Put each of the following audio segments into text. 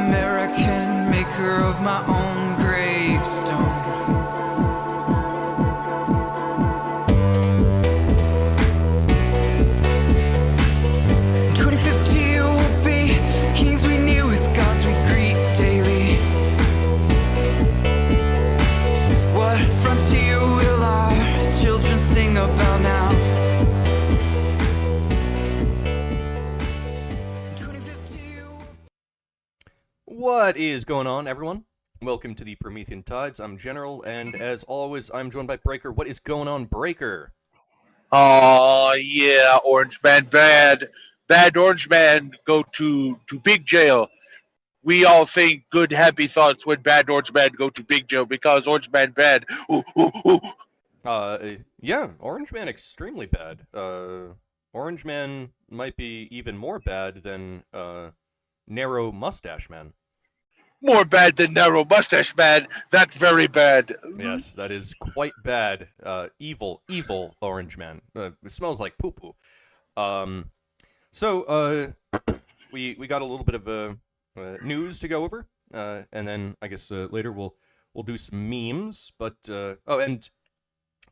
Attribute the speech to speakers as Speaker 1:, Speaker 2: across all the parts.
Speaker 1: American, maker of my own gravestone. In 2050 we'll be kings we knew with gods we greet daily. What frontier will our children sing about now?
Speaker 2: What is going on, everyone? Welcome to the Promethean Tides. I'm General, and as always, I'm joined by Breaker. What is going on, Breaker?
Speaker 3: Oh, yeah, Orange Man bad. Bad Orange Man go to big jail. We all think good, happy thoughts when bad Orange Man go to big jail because Orange Man bad. Ooh, ooh, ooh.
Speaker 2: Yeah, Orange Man extremely bad. Orange Man might be even more bad than, Narrow Mustache Man.
Speaker 3: More bad than Narrow Mustache Man. That's very bad.
Speaker 2: Yes, that is quite bad. Evil Orange Man. It smells like poo-poo. So, we got a little bit of news to go over, and then I guess later we'll do some memes. But and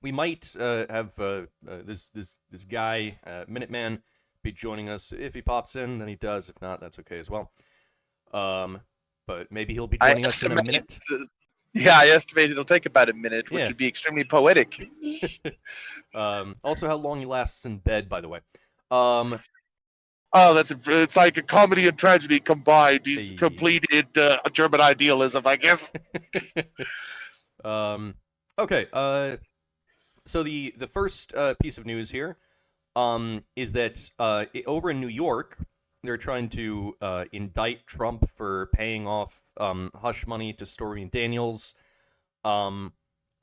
Speaker 2: we might have this guy Minuteman be joining us. If he pops in, then he does. If not, that's okay as well. But maybe he'll be joining us in a minute.
Speaker 3: I estimate it'll take about a minute, which would be extremely poetic.
Speaker 2: Also, how long he lasts in bed, by the way.
Speaker 3: It's like a comedy and tragedy combined. He's completed a German idealism, I guess.
Speaker 2: Okay. So the first piece of news here is that over in New York, they're trying to indict Trump for paying off hush money to Stormy Daniels.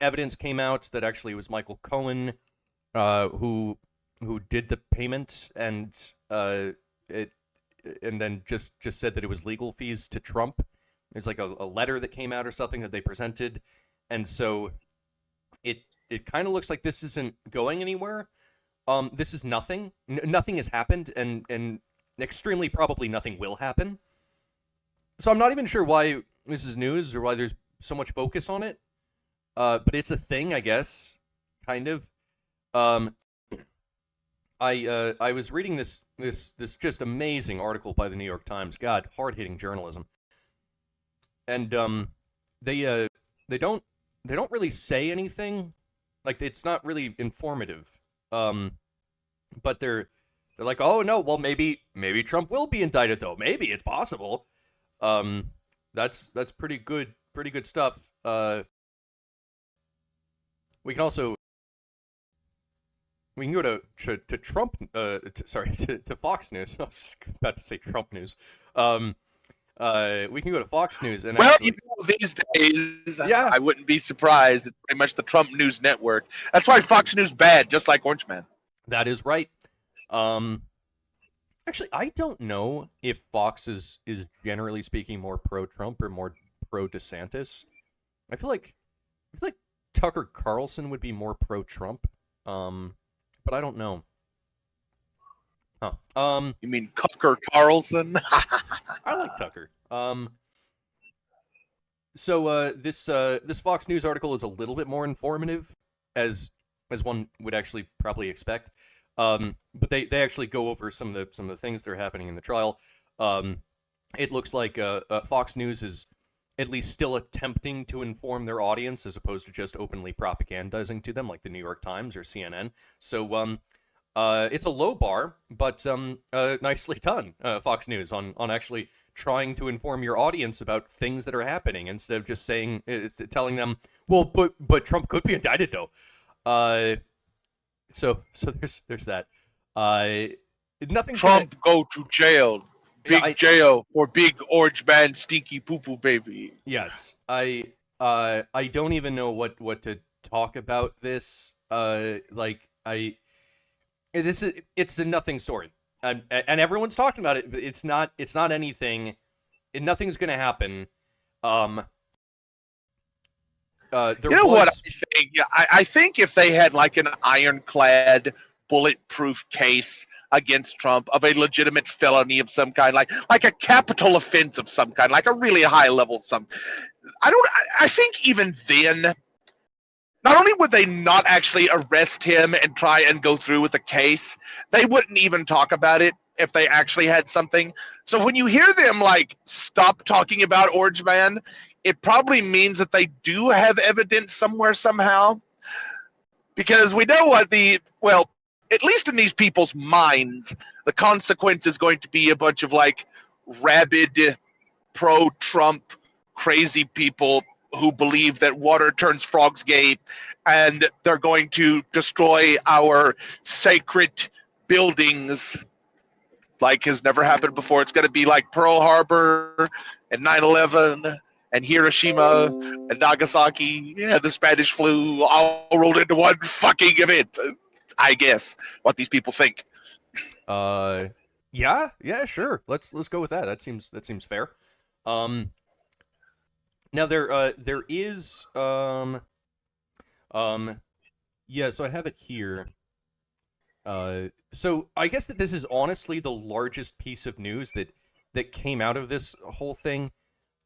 Speaker 2: Evidence came out that actually it was Michael Cohen who did the payment, and then just said that it was legal fees to Trump. There's like a letter that came out or something that they presented, and so it kind of looks like this isn't going anywhere. This is nothing. Nothing has happened, and extremely probably nothing will happen. So I'm not even sure why this is news or why there's so much focus on it. But it's a thing, I guess. Kind of. I was reading this just amazing article by the New York Times. God, hard-hitting journalism. And they don't really say anything. Like, it's not really informative. But they're like, oh no, well maybe Trump will be indicted though. Maybe it's possible. That's pretty good stuff. We can go to Trump. To Fox News. I was about to say Trump News. We can go to Fox News and
Speaker 3: these days, I wouldn't be surprised. It's pretty much the Trump News Network. That's why Fox News bad, just like Orange Man.
Speaker 2: That is right. Actually, I don't know if Fox is generally speaking more pro-Trump or more pro-DeSantis. I feel like Tucker Carlson would be more pro-Trump, but I don't know. Huh.
Speaker 3: You mean Tucker Carlson?
Speaker 2: I like Tucker. So this Fox News article is a little bit more informative, as one would actually probably expect. But they actually go over some of the things that are happening in the trial. It looks like Fox News is at least still attempting to inform their audience as opposed to just openly propagandizing to them like the New York Times or CNN. So it's a low bar, but nicely done, Fox News, on actually trying to inform your audience about things that are happening instead of just telling them, well, but Trump could be indicted though. So there's that. Nothing.
Speaker 3: Trump go to jail. Jail for big Orange Man stinky poo poo baby.
Speaker 2: Yes, I don't even know what to talk about this. It's a nothing story, and everyone's talking about it. But it's not anything. Nothing's gonna happen. What I
Speaker 3: think? Yeah, I think if they had like an ironclad, bulletproof case, against Trump of a legitimate felony of some kind, like a capital offense of some kind, like a really high level of some. I think even then, not only would they not actually arrest him and try and go through with the case, they wouldn't even talk about it if they actually had something. So when you hear them like stop talking about Orange Man, it probably means that they do have evidence somewhere somehow. Because we know what at least in these people's minds, the consequence is going to be a bunch of like rabid pro-Trump crazy people who believe that water turns frogs gay, and they're going to destroy our sacred buildings like has never happened before. It's going to be like Pearl Harbor and 9/11 and Hiroshima and Nagasaki. Yeah, the Spanish flu all rolled into one fucking event. I guess what these people think.
Speaker 2: Yeah, sure. Let's go with that. That seems fair. Now there is yeah, so I have it here. So I guess that this is honestly the largest piece of news that came out of this whole thing.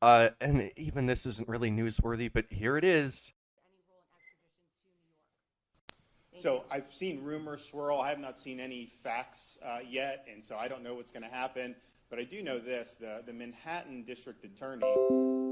Speaker 2: And even this isn't really newsworthy, but here it is.
Speaker 4: So I've seen rumors swirl. I have not seen any facts yet, and so I don't know what's going to happen. But I do know this: the Manhattan District Attorney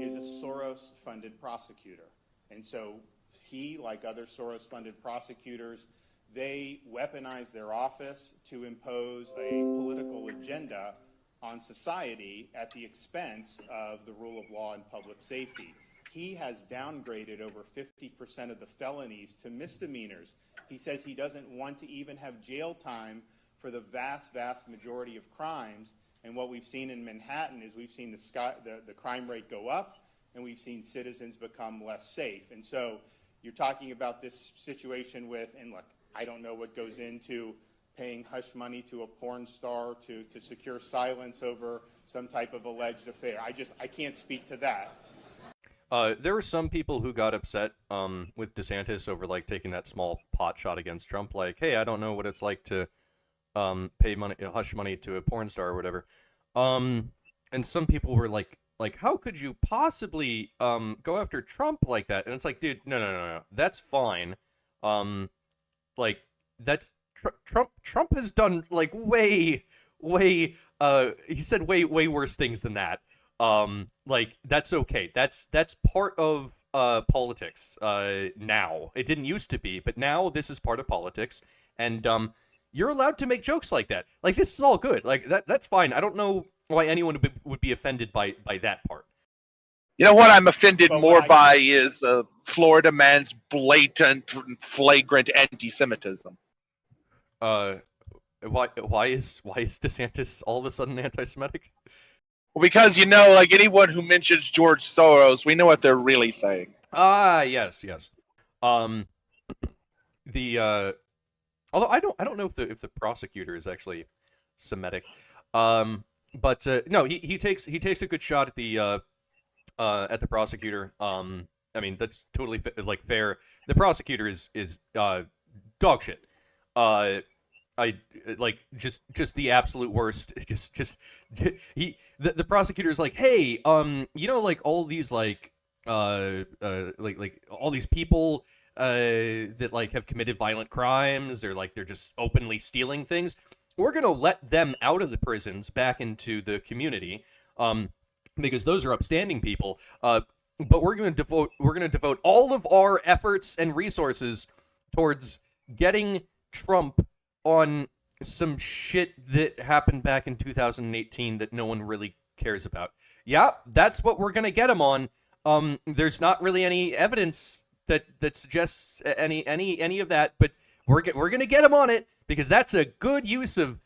Speaker 4: is a Soros-funded prosecutor, and so he, like other Soros-funded prosecutors, they weaponize their office to impose a political agenda on society at the expense of the rule of law and public safety. He has downgraded over 50% of the felonies to misdemeanors. He says he doesn't want to even have jail time for the vast, vast majority of crimes. And what we've seen in Manhattan is we've seen the crime rate go up, and we've seen citizens become less safe. And so you're talking about this situation with, and look, I don't know what goes into paying hush money to a porn star to secure silence over some type of alleged affair. I can't speak to that.
Speaker 2: There were some people who got upset with DeSantis over like taking that small pot shot against Trump, like, hey, I don't know what it's like to pay money, hush money to a porn star or whatever. And some people were like, how could you possibly go after Trump like that? And it's like, dude, no, that's fine. Like that's Trump has done like way he said way worse things than that. Like that's okay. That's part of politics now. It didn't used to be, but now this is part of politics, and you're allowed to make jokes like that. Like this is all good. Like that's fine. I don't know why anyone would be offended by that part.
Speaker 3: You know what I'm offended more by is Florida man's blatant, flagrant anti-Semitism.
Speaker 2: Why is DeSantis all of a sudden anti-Semitic?
Speaker 3: Well, because like anyone who mentions George Soros, we know what they're really saying.
Speaker 2: Yes. Although I don't know if the prosecutor is actually Semitic. But no, he takes a good shot at the prosecutor. I mean that's totally fair. The prosecutor is dog shit. I like just the absolute worst. The prosecutor is like, hey, like all these like all these people that like have committed violent crimes, or like they're just openly stealing things. We're gonna let them out of the prisons back into the community, because those are upstanding people. But we're gonna devote all of our efforts and resources towards getting Trump on some shit that happened back in 2018 that no one really cares about. Yeah, that's what we're gonna get him on. There's not really any evidence that suggests any of that, but we're gonna get him on it because that's a good use of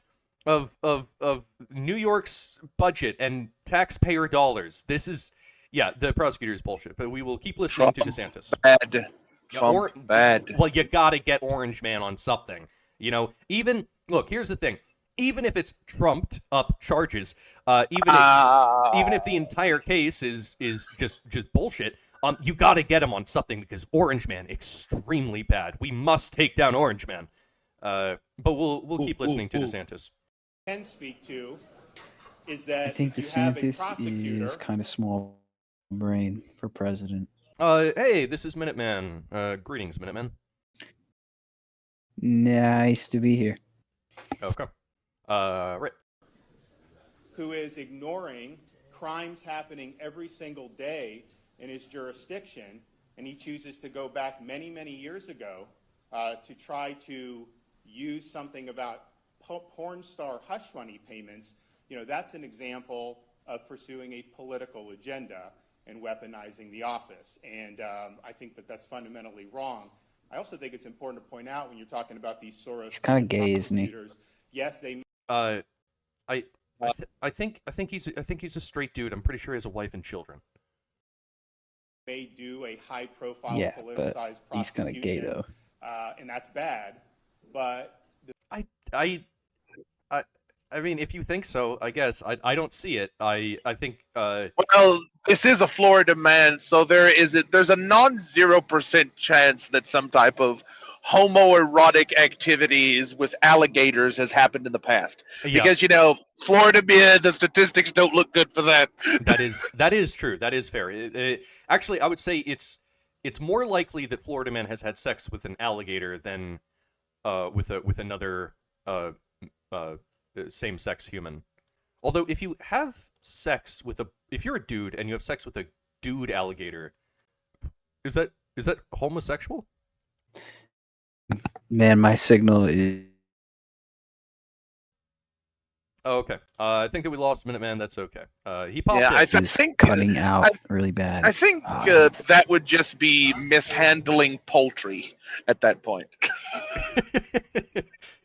Speaker 2: New York's budget and taxpayer dollars. This is the prosecutor's bullshit, but we will keep listening to DeSantis.
Speaker 3: Bad. Trump bad.
Speaker 2: Well, you gotta get Orange Man on something. Even look, here's the thing. Even if it's trumped up charges, even if the entire case is just bullshit, you gotta get him on something because Orange Man extremely bad. We must take down Orange Man. But we'll keep listening to DeSantis.
Speaker 4: Can speak to is that
Speaker 5: I think
Speaker 4: you have a
Speaker 5: DeSantis
Speaker 4: prosecutor.
Speaker 5: is kind of small brain for president.
Speaker 2: Hey, this is Minuteman. Greetings, Minuteman.
Speaker 5: Nice to be here.
Speaker 2: Okay. Right.
Speaker 4: Who is ignoring crimes happening every single day in his jurisdiction, and he chooses to go back many, many years ago to try to use something about porn star hush money payments. You know, that's an example of pursuing a political agenda and weaponizing the office. And I think that that's fundamentally wrong. I also think it's important to point out when you're talking about these Soros.
Speaker 5: He's kind of gay, isn't he?
Speaker 4: Yes, they.
Speaker 2: I think he's a straight dude. I'm pretty sure he has a wife and children.
Speaker 4: May do a high-profile,
Speaker 5: Yeah,
Speaker 4: politicized
Speaker 5: but he's kind of gay though.
Speaker 4: And that's bad. But
Speaker 2: I mean, if you think so, I guess I don't see it. I think
Speaker 3: Well, this is a Florida man, so there's a non-0% chance that some type of homoerotic activities with alligators has happened in the past.
Speaker 2: Yeah.
Speaker 3: Because Florida man, the statistics don't look good for that.
Speaker 2: that is true. That is fair. Actually, I would say it's more likely that Florida man has had sex with an alligator than with another same-sex human. Although, if you have sex with if you're a dude and you have sex with a dude alligator, is that homosexual?
Speaker 5: Man, my signal is.
Speaker 2: Oh, okay. I think that we lost Minuteman. That's okay. He popped
Speaker 3: Yeah,
Speaker 2: in.
Speaker 3: I
Speaker 5: is
Speaker 3: think
Speaker 5: cutting out really bad.
Speaker 3: I think that would just be mishandling poultry at that point.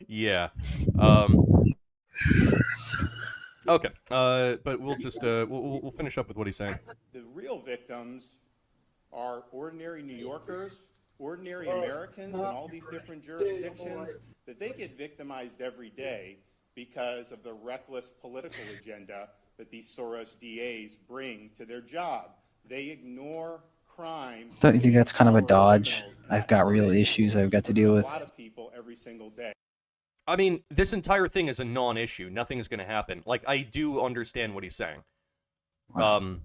Speaker 2: Yeah. Okay. But we'll just we'll finish up with what he's saying.
Speaker 4: the real victims are ordinary New Yorkers, ordinary Americans in all these different jurisdictions, that they get victimized every day because of the reckless political agenda that these Soros DAs bring to their job. They ignore crime.
Speaker 5: Don't you think that's kind of a dodge? I've got real issues I've got to deal with.
Speaker 4: A lot of people every single day.
Speaker 2: I mean, this entire thing is a non-issue. Nothing's going to happen. Like, I do understand what he's saying.
Speaker 5: Wow.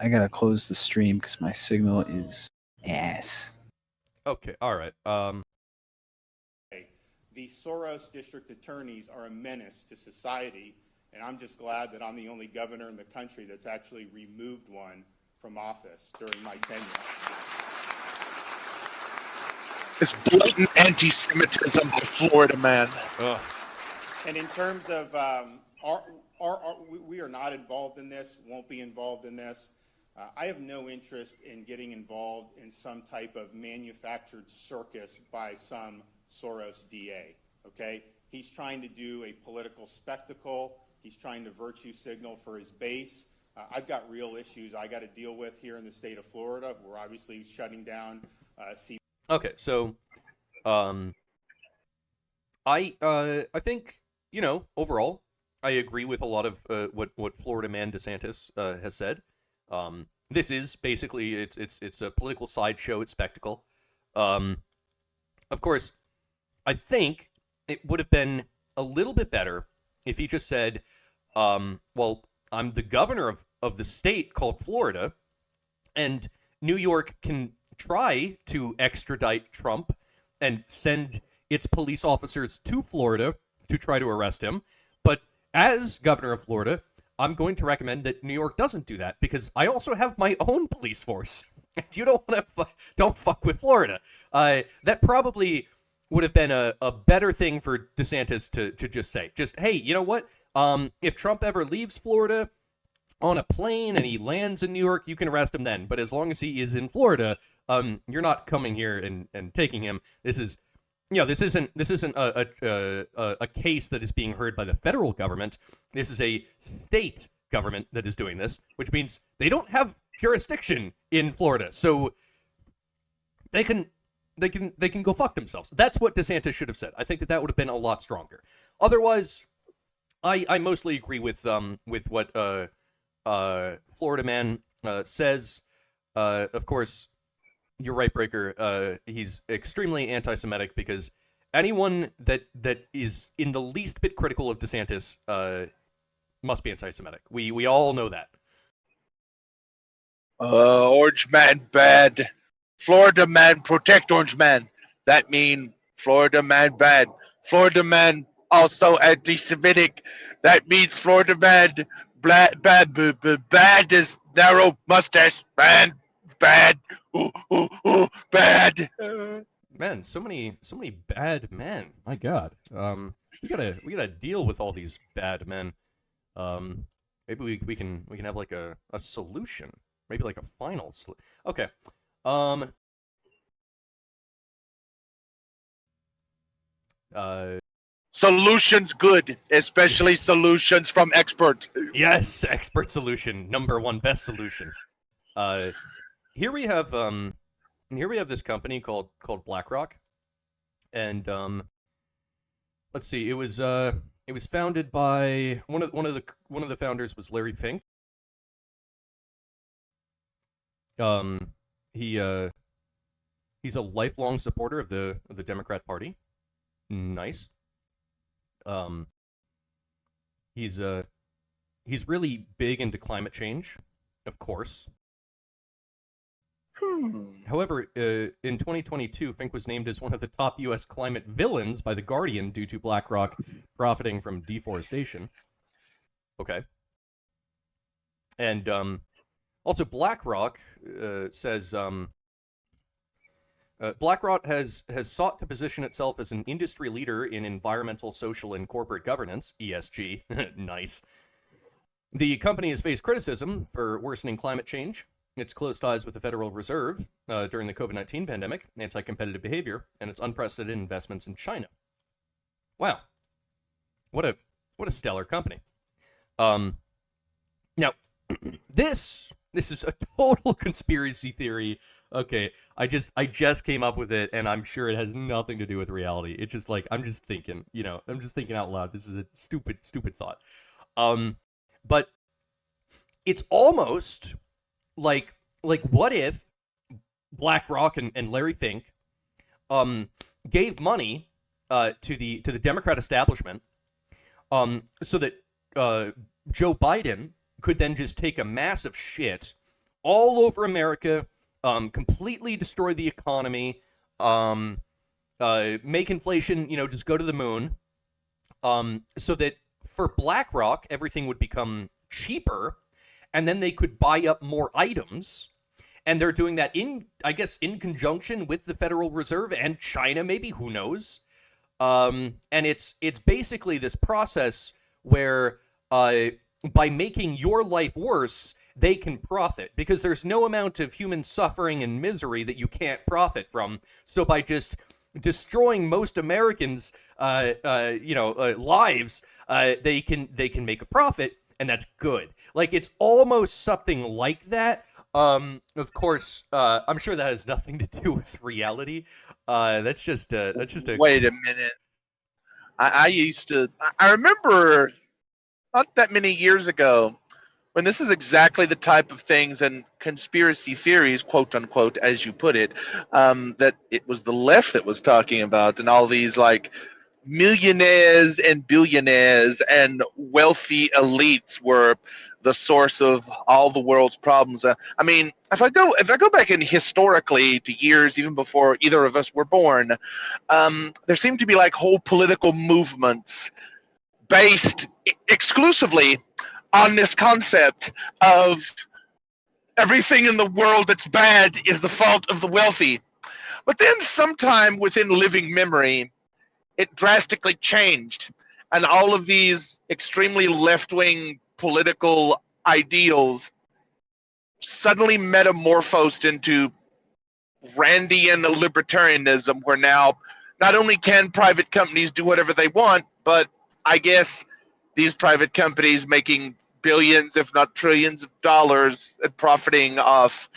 Speaker 5: I gotta close the stream because my signal is ass.
Speaker 2: Okay, all right.
Speaker 4: The Soros district attorneys are a menace to society, and I'm just glad that I'm the only governor in the country that's actually removed one from office during my tenure.
Speaker 3: It's blatant anti-Semitism by Florida man.
Speaker 2: Ugh.
Speaker 4: And in terms of we are not involved in this, won't be involved in this. I have no interest in getting involved in some type of manufactured circus by some Soros DA, okay? He's trying to do a political spectacle. He's trying to virtue signal for his base. I've got real issues I got to deal with here in the state of Florida. We're obviously shutting down
Speaker 2: Okay, so I think, overall, I agree with a lot of what Florida man DeSantis has said. This is basically it's a political sideshow, it's spectacle. Of course, I think it would have been a little bit better if he just said, well, I'm the governor of the state called Florida, and New York can try to extradite Trump and send its police officers to Florida to try to arrest him. But as governor of Florida, I'm going to recommend that New York doesn't do that because I also have my own police force. You don't want to don't fuck with Florida. That probably would have been a better thing for DeSantis to just say. Just, hey, you know what? If Trump ever leaves Florida on a plane and he lands in New York, you can arrest him then. But as long as he is in Florida, you're not coming here and taking him. This is, this isn't a case that is being heard by the federal government. This is a state government that is doing this, which means they don't have jurisdiction in Florida, so they can go fuck themselves. That's what DeSantis should have said. I think that would have been a lot stronger. Otherwise, I mostly agree with what Florida man says. Of course, you're right, Breaker. He's extremely anti-Semitic because anyone that is in the least bit critical of DeSantis must be anti-Semitic. We all know that.
Speaker 3: Orange man bad. Florida man protect orange man. That mean Florida man bad. Florida man also anti-Semitic. That means Florida man bad is narrow mustache man bad. Ooh, bad.
Speaker 2: Man, so many bad men. My God. We gotta deal with all these bad men. Maybe we can have like a solution. Maybe like a final solution. Okay.
Speaker 3: Solutions good, especially solutions from expert.
Speaker 2: Yes, expert solution. Number one, best solution. Here we have this company called BlackRock, and let's see. It was founded by one of the founders was Larry Fink. He's a lifelong supporter of the Democrat Party. Nice. He's really big into climate change, of course. However, in 2022, Fink was named as one of the top U.S. climate villains by The Guardian due to BlackRock profiting from deforestation. Okay. And also, BlackRock says BlackRock has sought to position itself as an industry leader in environmental, social, and corporate governance, ESG. Nice. The company has faced criticism for worsening climate change, its close ties with the Federal Reserve during the COVID-19 pandemic, anti-competitive behavior, and its unprecedented investments in China. Wow. What a stellar company. Now, this is a total conspiracy theory. Okay, I just came up with it, and I'm sure it has nothing to do with reality. It's just like, I'm just thinking out loud. This is a stupid thought. But it's almost like what if BlackRock and Larry Fink gave money to the Democrat establishment so that Joe Biden could then just take a massive shit all over America, completely destroy the economy, make inflation, just go to the moon, so that for BlackRock, everything would become cheaper, and then they could buy up more items, and they're doing that in conjunction with the Federal Reserve and China, maybe, who knows? And it's basically this process where by making your life worse, they can profit, because there's no amount of human suffering and misery that you can't profit from. So by just destroying most Americans' lives, they can make a profit, and that's good. Like, it's almost something like that. Of course, I'm sure that has nothing to do with reality. That's just a
Speaker 3: Wait a minute. I remember not that many years ago when this is exactly the type of things and conspiracy theories, quote unquote, as you put it, that it was the left that was talking about, and all these like millionaires and billionaires and wealthy elites were the source of all the world's problems. I mean, if I go back in historically to years even before either of us were born, there seemed to be like whole political movements based exclusively on this concept of everything in the world that's bad is the fault of the wealthy. But then sometime within living memory, it drastically changed, and all of these extremely left-wing political ideals suddenly metamorphosed into Randian libertarianism, where now not only can private companies do whatever they want, but I guess these private companies making billions, if not trillions of dollars and profiting off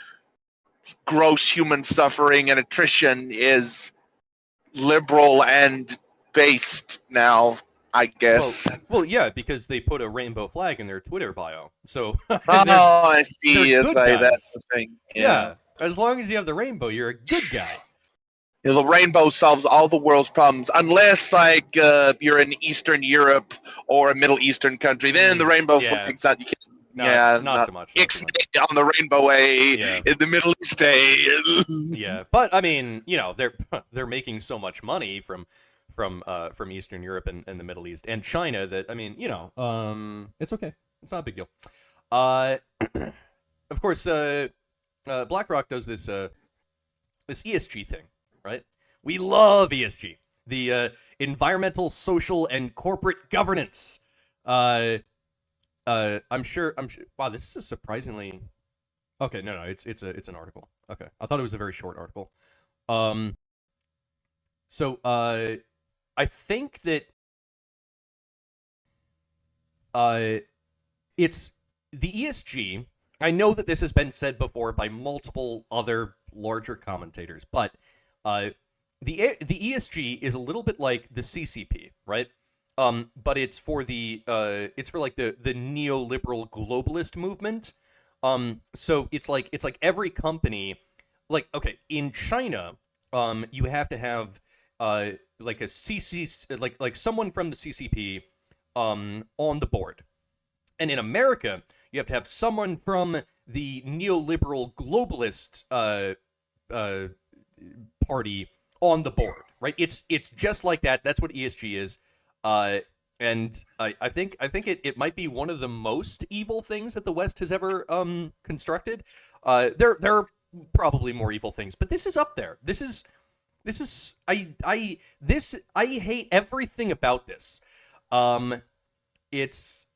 Speaker 3: gross human suffering and attrition is liberal and based now, I guess.
Speaker 2: Well, yeah, because they put a rainbow flag in their Twitter bio. So
Speaker 3: I see. That's the thing.
Speaker 2: Yeah, as long as you have the rainbow, you're a good guy.
Speaker 3: The rainbow solves all the world's problems, unless like you're in Eastern Europe or a Middle Eastern country. Then the rainbow flags out. You can't,
Speaker 2: not so much. Not so much.
Speaker 3: Ixnay on the rainbow way in the Middle East.
Speaker 2: Yeah, but I mean, they're making so much money from Eastern Europe and the Middle East and China that I mean, it's okay. It's not a big deal. Of course, BlackRock does this ESG thing, right? We love ESG, the environmental, social, and corporate governance. I'm sure. Wow, this is a surprisingly. Okay, no, it's an article. Okay, I thought it was a very short article. So I think that it's the ESG. I know that this has been said before by multiple other larger commentators, but the ESG is a little bit like the CCP, right? But it's for the neoliberal globalist movement. So it's like every company, like, okay, in China, you have to have like a CC, like someone from the CCP on the board, and in America you have to have someone from the neoliberal globalist party on the board, right? It's just like that. That's what ESG is. And I think it might be one of the most evil things that the West has ever constructed. There are probably more evil things, but this is up there. I hate everything about this. It's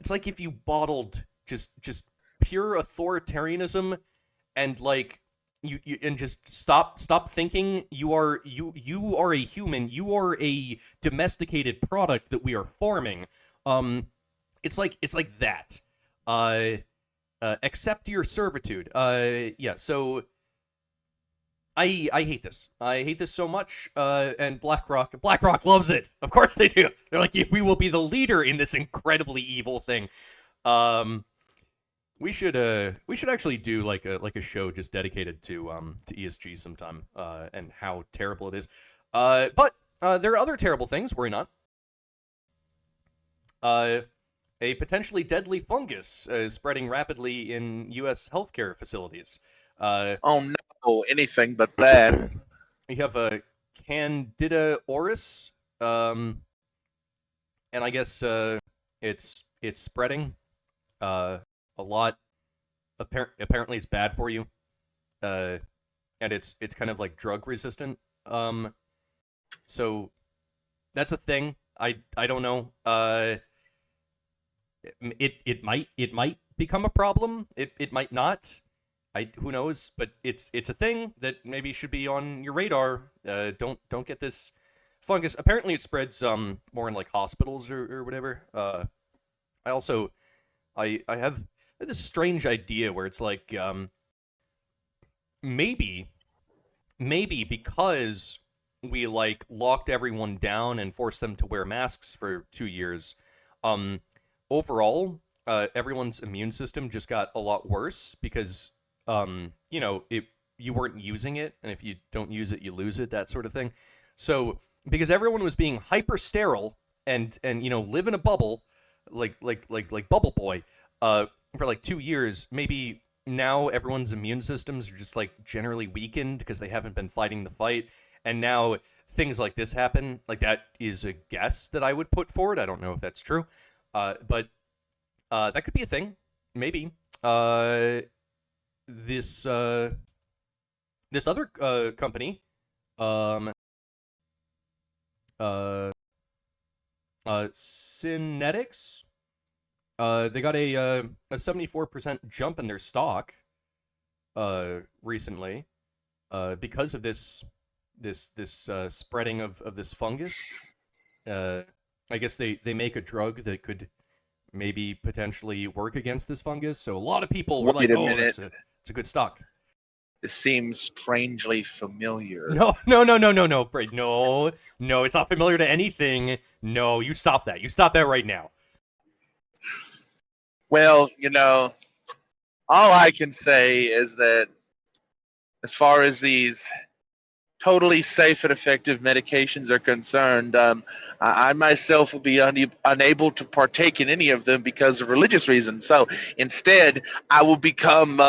Speaker 2: like if you bottled just pure authoritarianism and like you and just stop thinking you are a human, you are a domesticated product that we are farming. It's like that. Accept your servitude. Yeah, so I hate this. I hate this so much. And BlackRock loves it. Of course they do. They're like, we will be the leader in this incredibly evil thing. We should actually do like a show just dedicated to ESG sometime, and how terrible it is. But there are other terrible things, worry not. A potentially deadly fungus is spreading rapidly in U.S. healthcare facilities.
Speaker 3: Oh no, anything but that.
Speaker 2: You have a Candida auris, and I guess it's spreading a lot. Apparently, it's bad for you, and it's kind of like drug resistant. So that's a thing. I don't know. It might become a problem. It might not. Who knows? But it's a thing that maybe should be on your radar. Don't get this fungus. Apparently, it spreads more in like hospitals or whatever. I have this strange idea where it's like maybe because we like locked everyone down and forced them to wear masks for 2 years, overall everyone's immune system just got a lot worse because you weren't using it, and if you don't use it you lose it, that sort of thing. So because everyone was being hyper sterile and live in a bubble like Bubble Boy for like 2 years, maybe now everyone's immune systems are just like generally weakened because they haven't been fighting the fight, and now things like this happen. Like, that is a guess that I would put forward. I don't know if that's true, but that could be a thing, maybe. This other company, Synetics, they got a 74% jump in their stock recently because of this spreading of this fungus. I guess they make a drug that could maybe potentially work against this fungus. So a lot of people were like, "Oh, it's a good stock."
Speaker 3: This seems strangely familiar.
Speaker 2: No, Braid. No, it's not familiar to anything. No, you stop that. You stop that right now.
Speaker 3: Well, All I can say is that as far as these totally safe and effective medications are concerned, I myself will be unable to partake in any of them because of religious reasons. So instead, I will become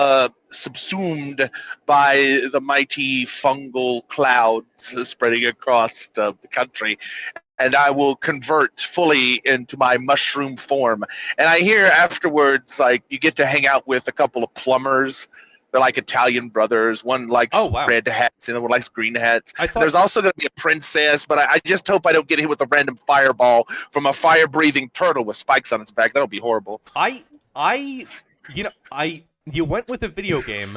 Speaker 3: subsumed by the mighty fungal clouds spreading across the country. And I will convert fully into my mushroom form. And I hear afterwards, like, you get to hang out with a couple of plumbers. They're like Italian brothers. One likes red hats, and the one likes green hats. There's also going to be a princess, but I just hope I don't get hit with a random fireball from a fire-breathing turtle with spikes on its back. That'll be horrible.
Speaker 2: You went with a video game,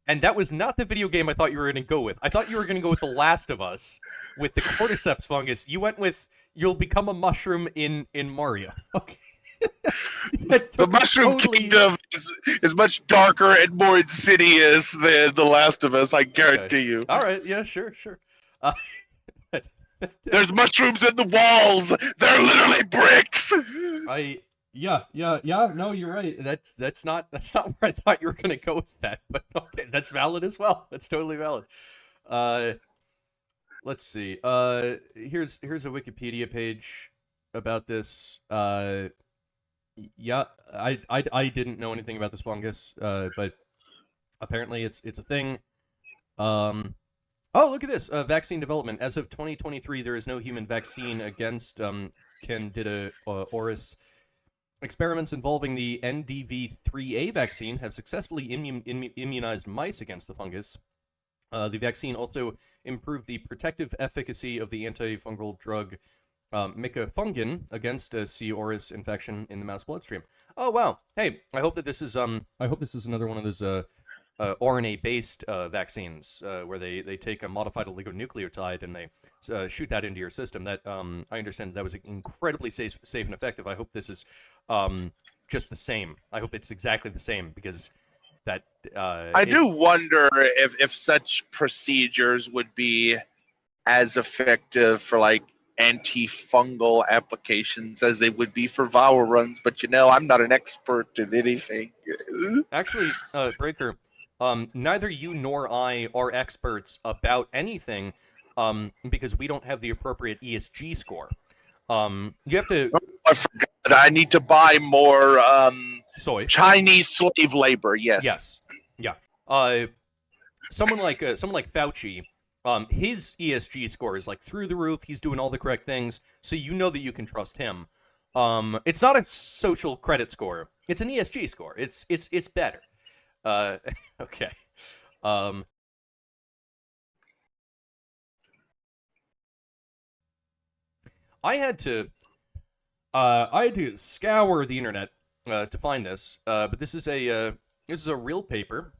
Speaker 2: and that was not the video game I thought you were going to go with. I thought you were going to go with The Last of Us, with the cordyceps fungus. You went with you'll become a mushroom in Mario. Okay.
Speaker 3: The Mushroom Kingdom is much darker and more insidious than The Last of Us, I guarantee you.
Speaker 2: All right, yeah, sure.
Speaker 3: There's mushrooms in the walls. They're literally bricks.
Speaker 2: No, you're right. That's not where I thought you were gonna go with that. But okay, that's valid as well. That's totally valid. Let's see. Here's a Wikipedia page about this. Yeah, I didn't know anything about this fungus, but apparently it's a thing. Oh, look at this. Vaccine development. As of 2023, there is no human vaccine against Candida auris. Experiments involving the NDV3A vaccine have successfully immunized mice against the fungus. The vaccine also improved the protective efficacy of the antifungal drug micafungin against a C. auris infection in the mouse bloodstream. Oh wow! Hey, I hope this is another one of those RNA-based vaccines where they take a modified oligonucleotide and they shoot that into your system. That I understand that was incredibly safe and effective. I hope this is just the same. I hope it's exactly the same because that.
Speaker 3: I do wonder if such procedures would be as effective for like antifungal applications as they would be for viral runs, but I'm not an expert in anything.
Speaker 2: Actually, Breaker, neither you nor I are experts about anything because we don't have the appropriate ESG score. You have to.
Speaker 3: Oh, I forgot. I need to buy more
Speaker 2: soy.
Speaker 3: Chinese slave labor. Yes.
Speaker 2: Yeah. Someone like Fauci. His ESG score is like through the roof. He's doing all the correct things, so you know that you can trust him. It's not a social credit score. It's an ESG score. It's better. Okay. I had to scour the internet to find this, but this is a real paper.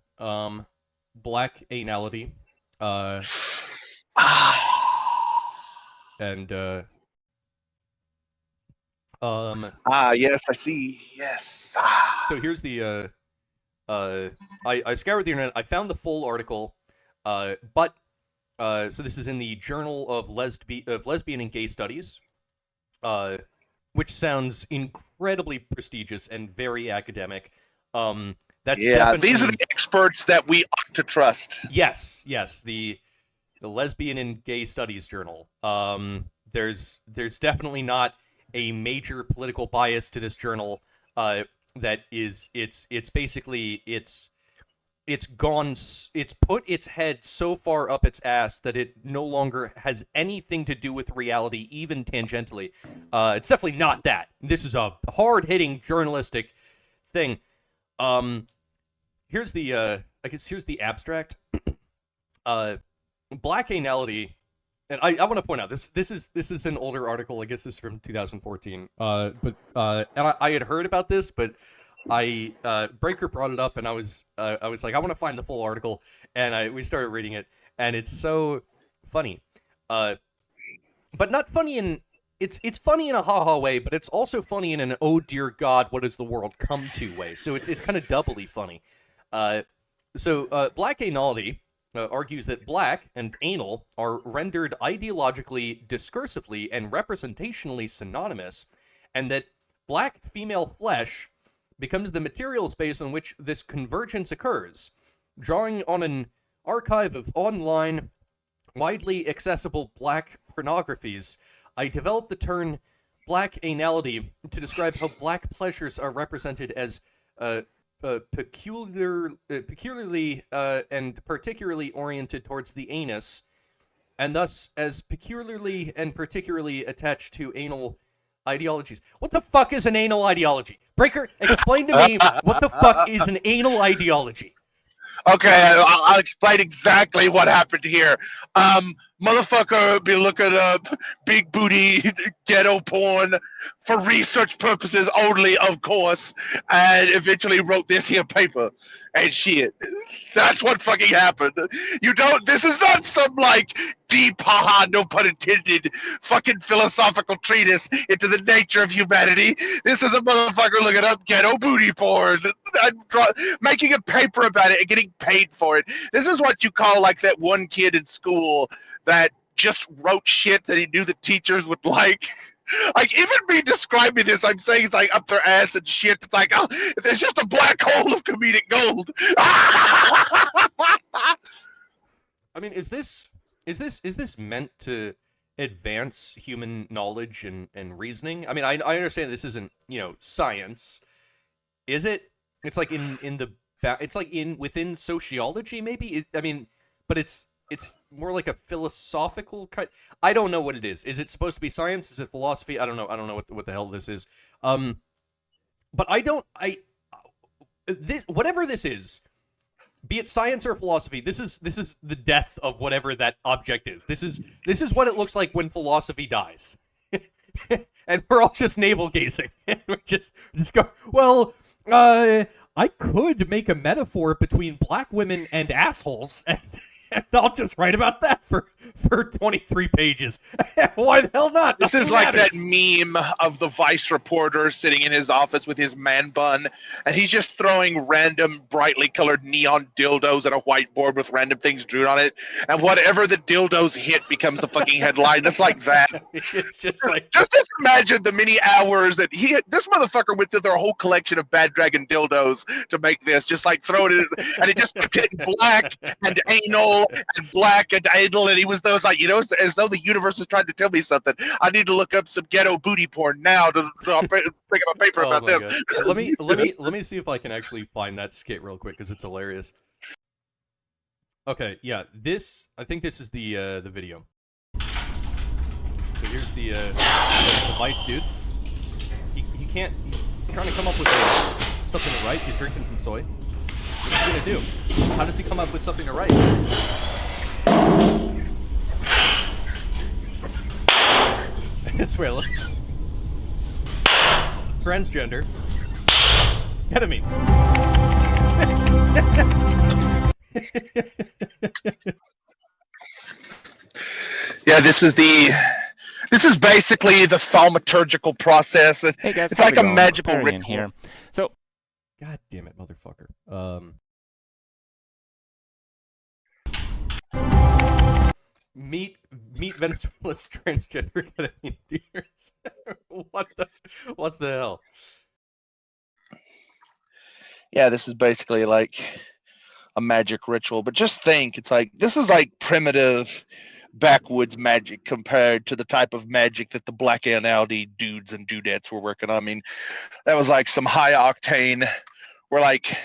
Speaker 2: Black anality. And
Speaker 3: yes, I see. Yes.
Speaker 2: So here's the I scoured the internet. I found the full article, but so this is in the Journal of Lesbian and Gay Studies, which sounds incredibly prestigious and very academic. That's
Speaker 3: these are the experts that we ought to trust.
Speaker 2: Yes, the Lesbian and Gay Studies Journal. There's definitely not a major political bias to this journal. That is, it's basically it's put its head so far up its ass that it no longer has anything to do with reality, even tangentially. It's definitely not that. This is a hard-hitting journalistic thing. Here's the here's the abstract. Black anality, and I want to point out this is an older article. I guess this is from 2014. But and I had heard about this, but Breaker brought it up, and I was like, I want to find the full article, and we started reading it, and it's so funny, but not funny in it's funny in a ha-ha way, but it's also funny in an oh dear God, what has the world come to way. So it's kind of doubly funny. Black anality argues that black and anal are rendered ideologically, discursively, and representationally synonymous, and that black female flesh becomes the material space in which this convergence occurs. Drawing on an archive of online, widely accessible black pornographies, I developed the term black anality to describe how black pleasures are represented as peculiarly and particularly oriented towards the anus, and thus as peculiarly and particularly attached to anal ideologies. What the fuck is an anal ideology? Breaker, explain to me what the fuck is an anal ideology.
Speaker 3: Okay, I'll explain exactly what happened here. Motherfucker be looking up big booty ghetto porn for research purposes only, of course, and eventually wrote this here paper. And shit, that's what fucking happened. This is not some, like, deep, haha, no pun intended, fucking philosophical treatise into the nature of humanity. This is a motherfucker looking up ghetto booty porn, and making a paper about it and getting paid for it. This is what you call, like, that one kid in school that just wrote shit that he knew the teachers would like. Like, even me describing this, I'm saying it's like up their ass and shit. It's like, oh, there's just a black hole of comedic gold.
Speaker 2: I mean, is this meant to advance human knowledge and reasoning? I mean, I understand this isn't, science. Is it? It's like within sociology, maybe. But it's more like a philosophical kind. I don't know what it is. Is it supposed to be science? Is it philosophy? I don't know. I don't know what the hell this is. But whatever this is, be it science or philosophy, this is the death of whatever that object is. This is what it looks like when philosophy dies. And we're all just navel gazing. And we're just go, well, I could make a metaphor between black women and assholes, and I'll just write about that for 23 pages. Why the hell not?
Speaker 3: This is like that meme of the Vice reporter sitting in his office with his man bun, and he's just throwing random brightly colored neon dildos at a whiteboard with random things drawn on it, and whatever the dildos hit becomes the fucking headline. That's like that.
Speaker 2: It's just like...
Speaker 3: Just imagine the many hours that this motherfucker went through their whole collection of Bad Dragon dildos to make this, just like throw it in, and it just kept getting black and anal and black and idle, and he was those like, as though the universe is trying to tell me something. I need to look up some ghetto booty porn now to pick up a paper about this.
Speaker 2: Let me see if I can actually find that skit real quick, because it's hilarious. Okay, yeah, I think this is the video. So here's the Vice dude. He's trying to come up with something to write. He's drinking some soy. What's he gonna do? How does he come up with something to write? I swear, look. Transgender. Ketamine.
Speaker 3: Yeah, this is basically the thaumaturgical process.
Speaker 6: Hey guys,
Speaker 3: it's like a magical
Speaker 6: ritual
Speaker 3: ritual.
Speaker 6: here. So,
Speaker 2: God damn it, motherfucker. Meet Venezuela's transgender ketamine dealers. What the hell?
Speaker 3: Yeah, this is basically like a magic ritual. But just think, this is like primitive backwoods magic compared to the type of magic that the black anality dudes and dudettes were working on. I mean, that was like some high octane. We're like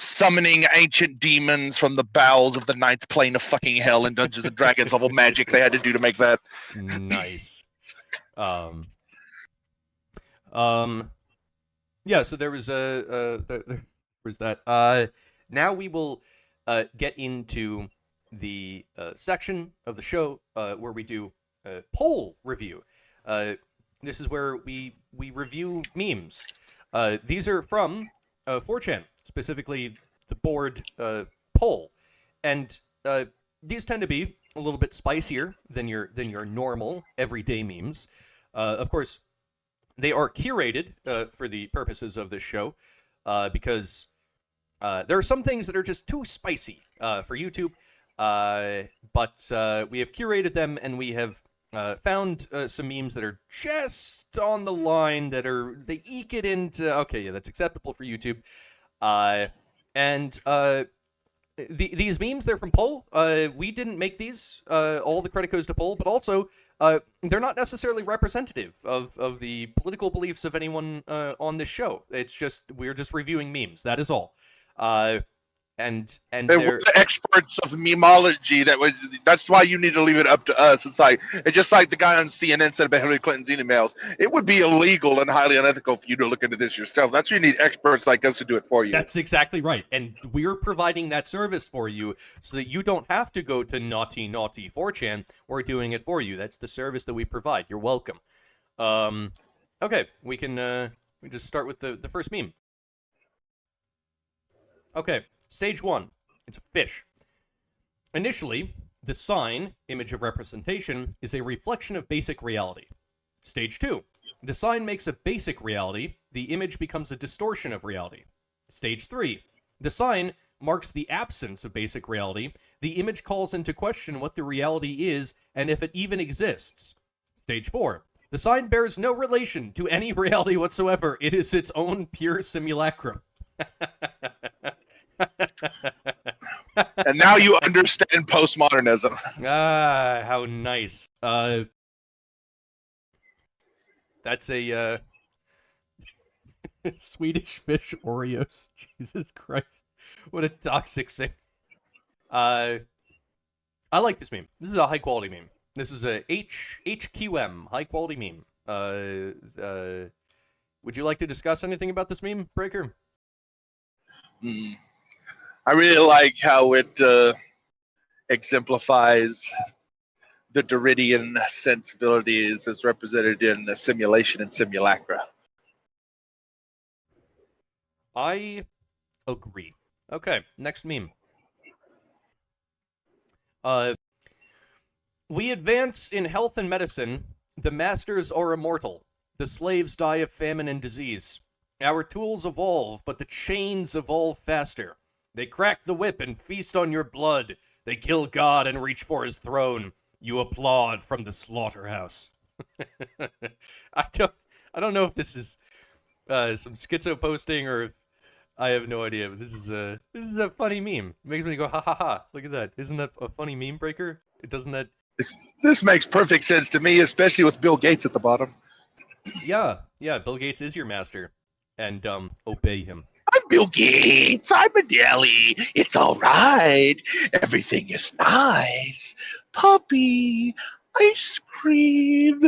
Speaker 3: summoning ancient demons from the bowels of the ninth plane of fucking hell in Dungeons and Dragons level magic they had to do to make that.
Speaker 2: Nice. Yeah, so there was that. Now we will get into the section of the show where we do a poll review. This is where we review memes. These are from 4chan, specifically the board poll, and these tend to be a little bit spicier than your normal everyday memes. Of course, they are curated for the purposes of this show because there are some things that are just too spicy for YouTube, but we have curated them and we have found some memes that are just on the line they eke it into, okay, yeah, that's acceptable for YouTube. These memes, they're from Poll. We didn't make these. All the credit goes to Poll, but also they're not necessarily representative of the political beliefs of anyone on this show. It's just, we're just reviewing memes. That is all. And
Speaker 3: They were the experts of memology. That's why you need to leave it up to us. It's just like the guy on CNN said about Hillary Clinton's emails. It would be illegal and highly unethical for you to look into this yourself. That's why you need experts like us to do it for you.
Speaker 2: That's exactly right. And we're providing that service for you so that you don't have to go to naughty 4chan. We're doing it for you. That's the service that we provide. You're welcome. Okay, we just start with the first meme. Okay. Stage 1. It's a fish. Initially, the sign, image of representation, is a reflection of basic reality. Stage 2. The sign makes a basic reality. The image becomes a distortion of reality. Stage 3. The sign marks the absence of basic reality. The image calls into question what the reality is and if it even exists. Stage 4. The sign bears no relation to any reality whatsoever. It is its own pure simulacrum.
Speaker 3: And now you understand postmodernism.
Speaker 2: Ah, how nice. That's a Swedish fish Oreos. Jesus Christ. What a toxic thing. I like this meme. This is a high quality meme. This is a HQM, high quality meme. Would you like to discuss anything about this meme, Breaker?
Speaker 3: I really like how it exemplifies the Derridian sensibilities as represented in simulation and simulacra.
Speaker 2: I agree. Okay, next meme. We advance in health and medicine. The masters are immortal. The slaves die of famine and disease. Our tools evolve, but the chains evolve faster. They crack the whip and feast on your blood. They kill God and reach for his throne. You applaud from the slaughterhouse. I don't know if this is some schizo posting or if I have no idea. But this is a funny meme. It makes me go ha ha ha. Look at that. Isn't that a funny meme, Breaker? Doesn't that?
Speaker 3: This makes perfect sense to me, especially with Bill Gates at the bottom.
Speaker 2: Yeah. Bill Gates is your master, and obey him.
Speaker 3: I'm Bill Gates. I'm a deli. It's all right. Everything is nice. Puppy. Ice cream.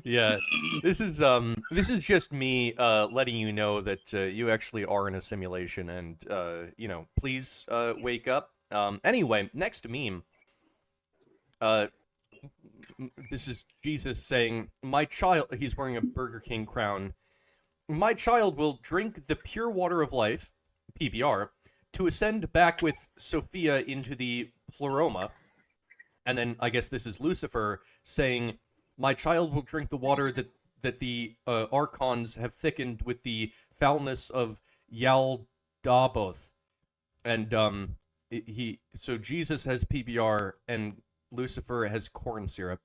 Speaker 2: Yeah, this is just me letting you know that you actually are in a simulation, and please wake up. Anyway, next meme. This is Jesus saying, "My child." He's wearing a Burger King crown. "My child will drink the pure water of life, PBR, to ascend back with Sophia into the pleroma." And then I guess this is Lucifer saying, "My child will drink the water that the archons have thickened with the foulness of Yaldabaoth." And so Jesus has PBR and Lucifer has corn syrup.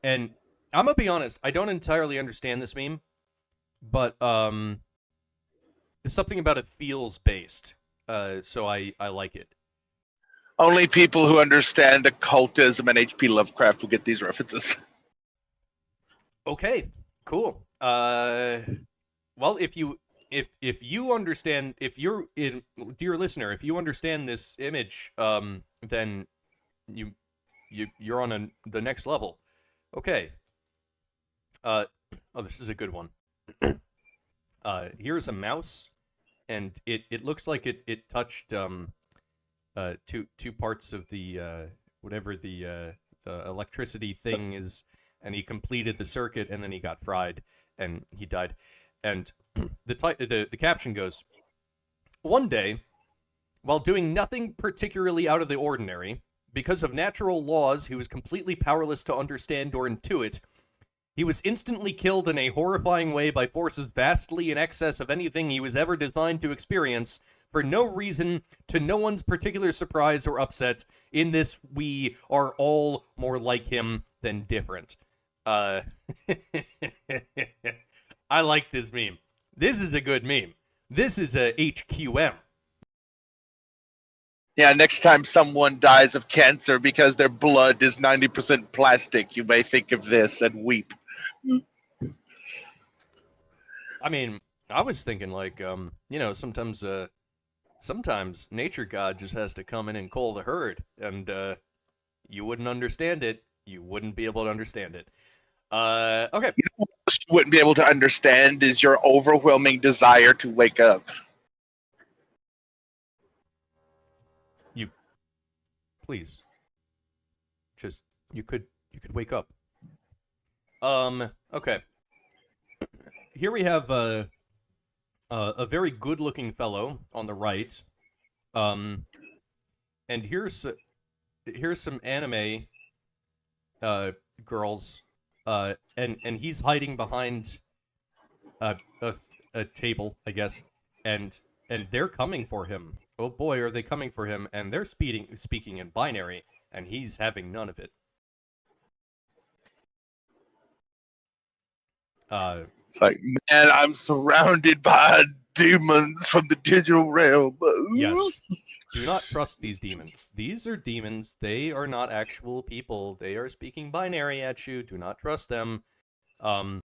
Speaker 2: And I'm gonna be honest, I don't entirely understand this meme, but it's something about it feels based. So I like it.
Speaker 3: Only people who understand occultism and H.P. Lovecraft will get these references.
Speaker 2: Okay, cool. Well, if you understand, dear listener, if you understand this image, then you're on the next level. Okay. Oh, this is a good one. Here's a mouse, and it looks like it touched two parts of the whatever the electricity thing is, and he completed the circuit, and then he got fried, and he died. And the caption goes, "One day, while doing nothing particularly out of the ordinary, because of natural laws he was completely powerless to understand or intuit, he was instantly killed in a horrifying way by forces vastly in excess of anything he was ever designed to experience, for no reason, to no one's particular surprise or upset. In this, we are all more like him than different. I like this meme. This is a good meme. This is a HQM.
Speaker 3: Yeah, next time someone dies of cancer because their blood is 90% plastic, you may think of this and weep.
Speaker 2: I mean, I was thinking like, sometimes nature god just has to come in and cull the herd, and you wouldn't understand it. You wouldn't be able to understand it. Okay.
Speaker 3: What you wouldn't be able to understand is your overwhelming desire to wake up.
Speaker 2: Please. Just, you could wake up. Okay. Here we have a very good-looking fellow on the right. And here's some anime girls, and he's hiding behind a table, I guess, and they're coming for him. Oh boy, are they coming for him, and they're speaking in binary, and he's having none of it.
Speaker 3: It's like, man, I'm surrounded by demons from the digital realm.
Speaker 2: Yes. Do not trust these demons. These are demons. They are not actual people. They are speaking binary at you. Do not trust them. And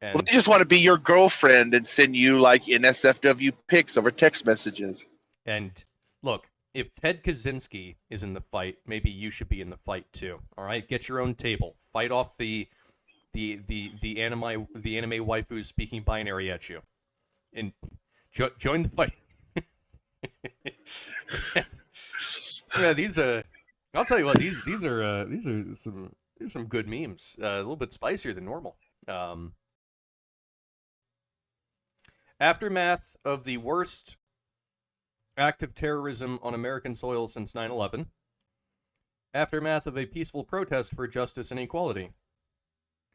Speaker 3: Well, they just want to be your girlfriend and send you like NSFW pics over text messages.
Speaker 2: And look, if Ted Kaczynski is in the fight, maybe you should be in the fight too. All right, get your own table. Fight off the anime waifus speaking binary at you, and join the fight. Yeah, these I'll tell you what, these are some good memes. A little bit spicier than normal. Aftermath of the worst act of terrorism on American soil since 9/11. Aftermath of a peaceful protest for justice and equality.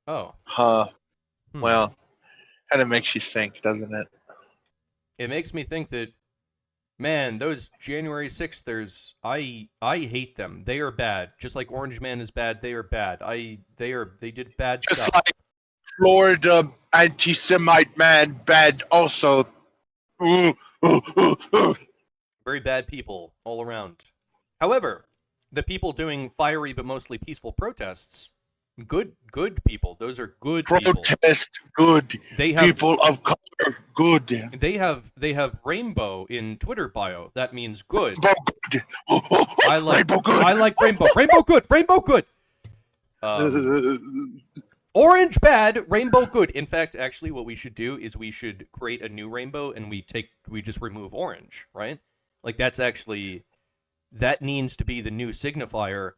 Speaker 2: Oh.
Speaker 3: Well, kind of makes you think, doesn't it?
Speaker 2: It makes me think that, man, those January 6thers, I hate them. They are bad. Just like Orange Man is bad, they are bad. They did bad
Speaker 3: Just
Speaker 2: stuff.
Speaker 3: like Florida anti-Semite man, bad also.
Speaker 2: Very bad people all around. However, the people doing fiery but mostly peaceful protests, good people. Those are good people.
Speaker 3: Protest, good.
Speaker 2: They have
Speaker 3: People of color, good.
Speaker 2: They have rainbow in Twitter bio. That means good.
Speaker 3: Rainbow good.
Speaker 2: I like
Speaker 3: Rainbow good.
Speaker 2: I like rainbow. Rainbow good. Rainbow good. Orange bad, rainbow good. In fact, actually, what we should do is we should create a new rainbow and we just remove orange, right? Like that needs to be the new signifier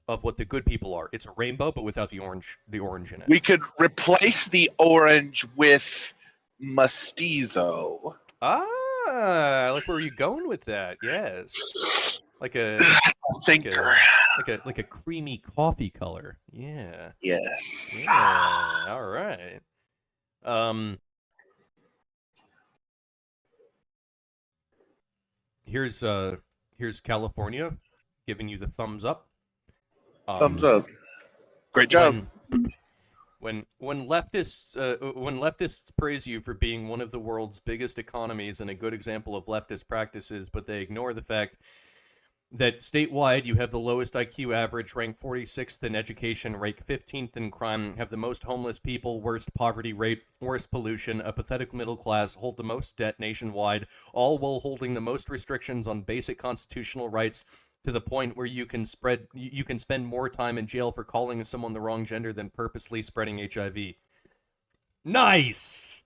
Speaker 2: of what the good people are. It's a rainbow, but without the orange in it.
Speaker 3: We could replace the orange with mestizo.
Speaker 2: Ah, I like where you're going with that. Yes, like a
Speaker 3: Thinker.
Speaker 2: like a creamy coffee color. Yeah.
Speaker 3: Yes.
Speaker 2: Yeah. All right. Here's California giving you the thumbs up.
Speaker 3: Thumbs up. Great job.
Speaker 2: When leftists praise you for being one of the world's biggest economies and a good example of leftist practices, but they ignore the fact that statewide you have the lowest IQ average, ranked 46th in education, ranked 15th in crime, have the most homeless people, worst poverty rate, worst pollution, a pathetic middle class, hold the most debt nationwide, all while holding the most restrictions on basic constitutional rights, to the point where you can spend more time in jail for calling someone the wrong gender than purposely spreading HIV. Nice!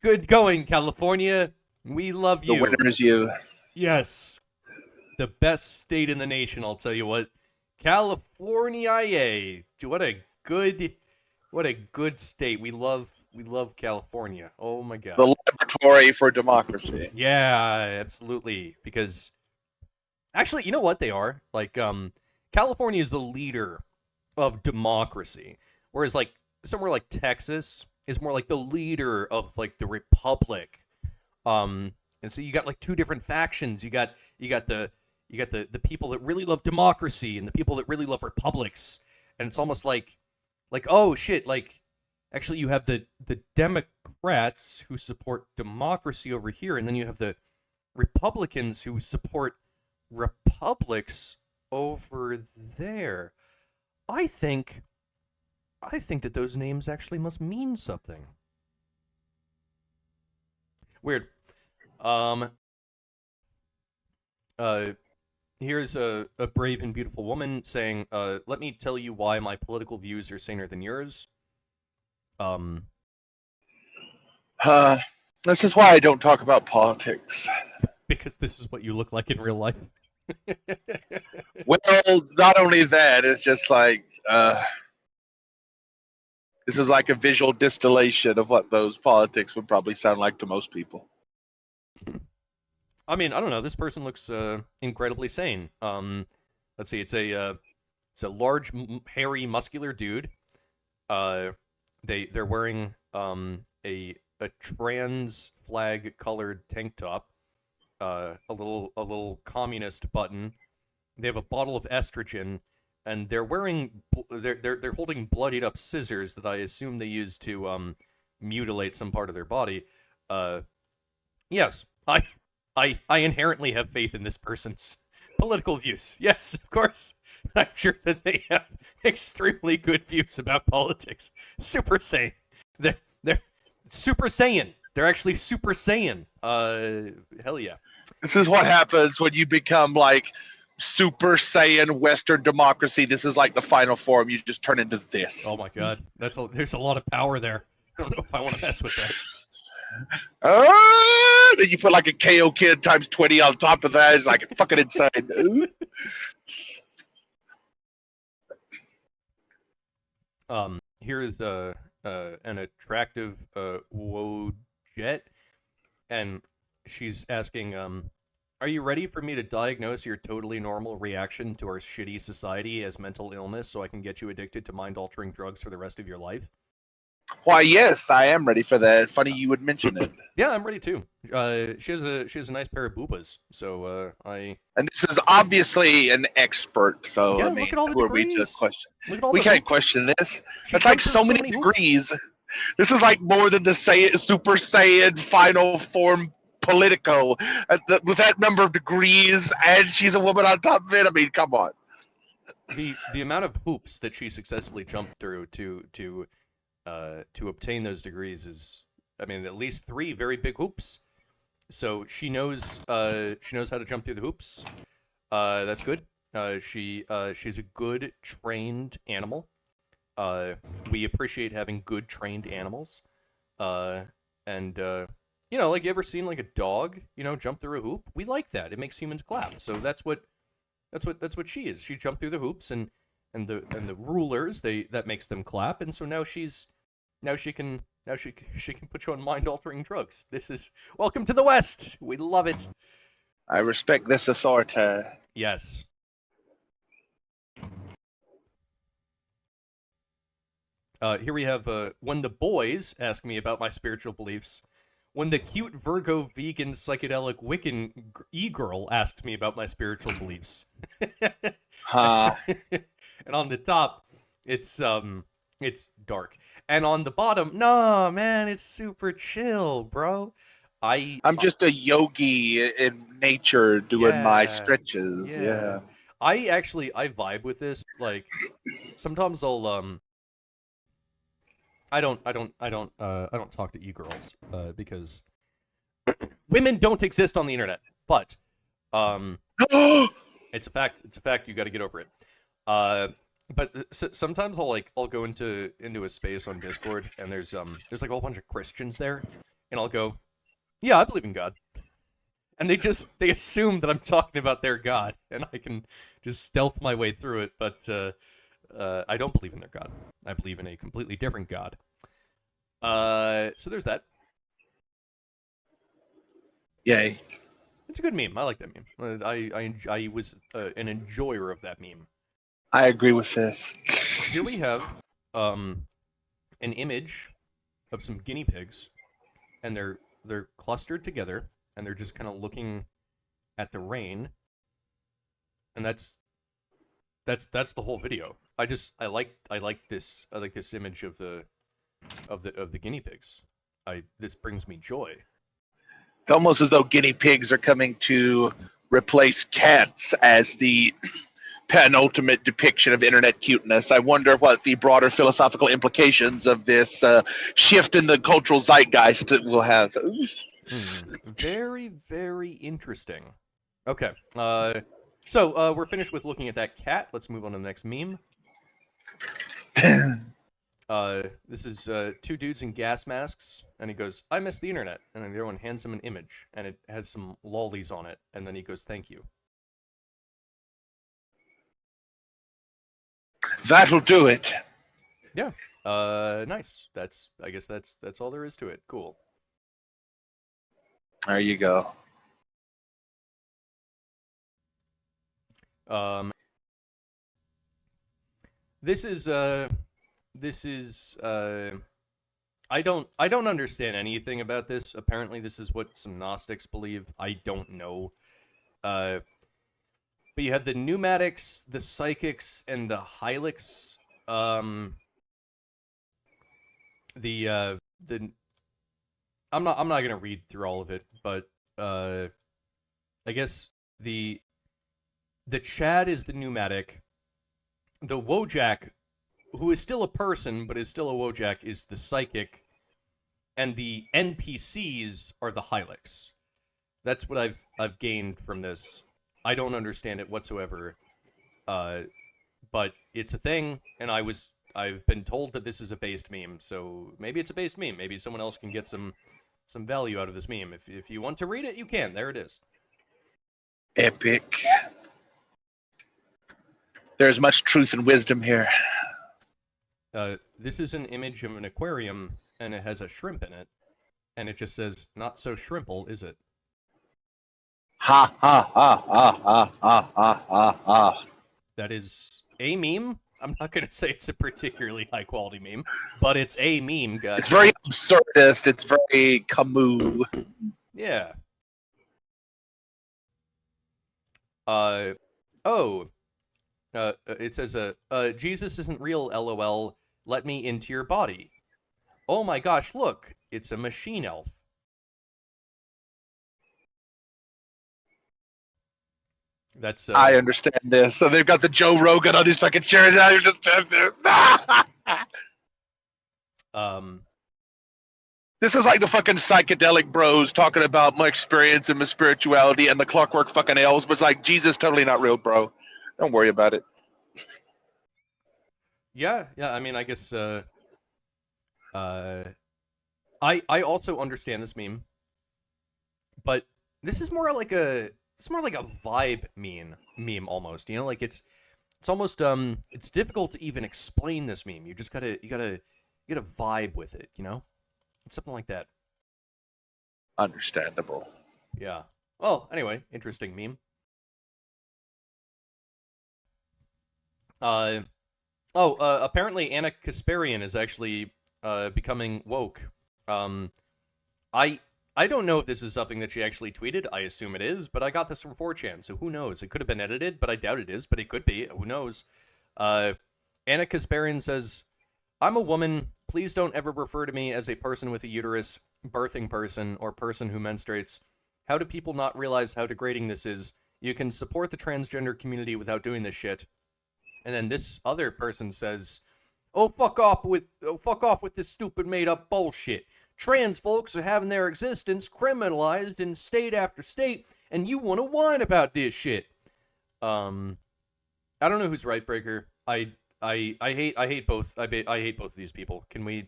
Speaker 2: Good going, California. We love you.
Speaker 3: The winner is you.
Speaker 2: Yes. The best state in the nation, I'll tell you what. California. What a good state. We love California. Oh my god.
Speaker 3: The laboratory for democracy.
Speaker 2: Yeah, absolutely. Because actually, you know what they are? Like, California is the leader of democracy, whereas like somewhere like Texas is more like the leader of like the republic. And so you got like two different factions. You got the people that really love democracy and the people that really love republics. And it's almost like oh shit, like actually you have the Democrats who support democracy over here, and then you have the Republicans who support republics over there. I think that those names actually must mean something. Weird. Here's a brave and beautiful woman saying, let me tell you why my political views are saner than yours.
Speaker 3: This is why I don't talk about politics.
Speaker 2: Because this is what you look like in real life.
Speaker 3: Well, not only that, it's just like this is like a visual distillation of what those politics would probably sound like to most people.
Speaker 2: I mean, I don't know. This person looks incredibly sane. Let's see. It's a large, hairy, muscular dude. They're wearing a trans flag colored tank top. A little communist button. They have a bottle of estrogen, and they're holding bloodied up scissors that I assume they use to mutilate some part of their body. Yes, I inherently have faith in this person's political views. Yes, of course. I'm sure that they have extremely good views about politics. Super Saiyan. They're Super Saiyan. They're actually Super Saiyan. Hell yeah.
Speaker 3: This is what happens when you become like Super Saiyan Western democracy. This is like the final form. You just turn into this.
Speaker 2: Oh my god. There's a lot of power there. I don't know if I want to mess with that.
Speaker 3: Then you put like a KO Kid times 20 on top of that. It's like fucking insane.
Speaker 2: Here is an attractive Wojet, and she's asking, are you ready for me to diagnose your totally normal reaction to our shitty society as mental illness so I can get you addicted to mind-altering drugs for the rest of your life?
Speaker 3: Why, yes, I am ready for that. Funny you would mention it.
Speaker 2: Yeah, I'm ready too. She has a nice pair of boobas, so
Speaker 3: And this is obviously an expert, so
Speaker 2: yeah,
Speaker 3: I mean,
Speaker 2: look at all the
Speaker 3: who are we to
Speaker 2: degrees.
Speaker 3: question?
Speaker 2: Look at all
Speaker 3: We
Speaker 2: the
Speaker 3: can't
Speaker 2: hoops.
Speaker 3: question this.
Speaker 2: She
Speaker 3: That's like
Speaker 2: jumped
Speaker 3: so
Speaker 2: through
Speaker 3: many
Speaker 2: hoops.
Speaker 3: degrees. This is like more than the Super Saiyan final form Politico with that number of degrees, and she's a woman on top of it. I mean, come on.
Speaker 2: The amount of hoops that she successfully jumped through to obtain those degrees is, I mean, at least 3 very big hoops. So she knows how to jump through the hoops. That's good. She's a good trained animal. We appreciate having good trained animals. And you know, like, you ever seen like a dog, you know, jump through a hoop? We like that. It makes humans clap. So that's what she is. She jumped through the hoops, and the rulers, that makes them clap, and so now she can put you on mind-altering drugs. This is welcome to the West. We love it.
Speaker 3: I respect this authority.
Speaker 2: Yes. Here we have when the boys ask me about my spiritual beliefs. When the cute Virgo vegan psychedelic Wiccan e-girl asked me about my spiritual beliefs.
Speaker 3: Huh.
Speaker 2: And on the top, it's dark. And on the bottom, no, man, it's super chill, bro.
Speaker 3: I'm just a yogi in nature doing my stretches. Yeah.
Speaker 2: I vibe with this. Like, sometimes I don't talk to e-girls because women don't exist on the internet. But it's a fact. It's a fact. You got to get over it. But sometimes I'll go into a space on Discord, and there's like a whole bunch of Christians there, and I'll go, yeah, I believe in God, and they assume that I'm talking about their God, and I can just stealth my way through it, but I don't believe in their God. I believe in a completely different God. So there's that.
Speaker 3: Yay.
Speaker 2: It's a good meme. I like that meme. I was an enjoyer of that meme.
Speaker 3: I agree with this.
Speaker 2: Here we have an image of some guinea pigs, and they're clustered together, and they're just kind of looking at the rain, and that's the whole video. I like this image of the guinea pigs. This brings me joy.
Speaker 3: It's almost as though guinea pigs are coming to replace cats as the penultimate depiction of internet cuteness. I wonder what the broader philosophical implications of this shift in the cultural zeitgeist will have.
Speaker 2: Very, very interesting. Okay, so we're finished with looking at that cat. Let's move on to the next meme. This is two dudes in gas masks, and he goes, "I miss the internet," and then the other one hands him an image, and it has some lollies on it, and then he goes, "Thank you."
Speaker 3: That'll do it.
Speaker 2: Yeah. Nice. I guess that's all there is to it. Cool.
Speaker 3: There you go.
Speaker 2: This is I don't understand anything about this. Apparently this is what some Gnostics believe. I don't know. But you have the pneumatics, the psychics, and the hylics. I'm not gonna read through all of it, but I guess the Chad is the pneumatic. The Wojak, who is still a person but is still a Wojak, is the psychic, and the NPCs are the hylics. That's what I've gained from this. I don't understand it whatsoever, but it's a thing, and I've been told that this is a based meme, so maybe it's a based meme. Maybe someone else can get some value out of this meme. If you want to read it, you can. There it is.
Speaker 3: Epic. There's much truth and wisdom here.
Speaker 2: This is an image of an aquarium, and it has a shrimp in it, and it just says, "Not so shrimple, is it?"
Speaker 3: Ha ha ha ha ha ha ha ha ha.
Speaker 2: That is a meme. I'm not going to say it's a particularly high quality meme, but it's a meme, guys.
Speaker 3: It's very absurdist. It's very Camus.
Speaker 2: Yeah. It says, Jesus isn't real, LOL. Let me into your body. Oh my gosh, look. It's a machine elf. That's
Speaker 3: I understand this. So they've got the Joe Rogan on these fucking chairs. Now you're just This is like the fucking psychedelic bros talking about my experience and my spirituality and the clockwork fucking elves, but it's like, Jesus, totally not real, bro. Don't worry about it.
Speaker 2: Yeah. I mean, I guess. I also understand this meme, but this is more like a vibe meme almost. You know, like it's almost it's difficult to even explain this meme. You just gotta vibe with it. You know, it's something like that.
Speaker 3: Understandable.
Speaker 2: Yeah. Well, anyway, interesting meme. Apparently Anna Kasparian is actually becoming woke. I don't know if this is something that she actually tweeted. I assume it is, but I got this from 4chan, so who knows? It could have been edited, but I doubt it is, but it could be. Who knows? Anna Kasparian says, "I'm a woman. Please don't ever refer to me as a person with a uterus, birthing person, or person who menstruates. How do people not realize how degrading this is? You can support the transgender community without doing this shit." And then this other person says, "Oh, fuck off with this stupid made-up bullshit. Trans folks are having their existence criminalized in state after state, and you want to whine about this shit." I don't know who's right, Breaker. I hate both. I hate both of these people. Can we?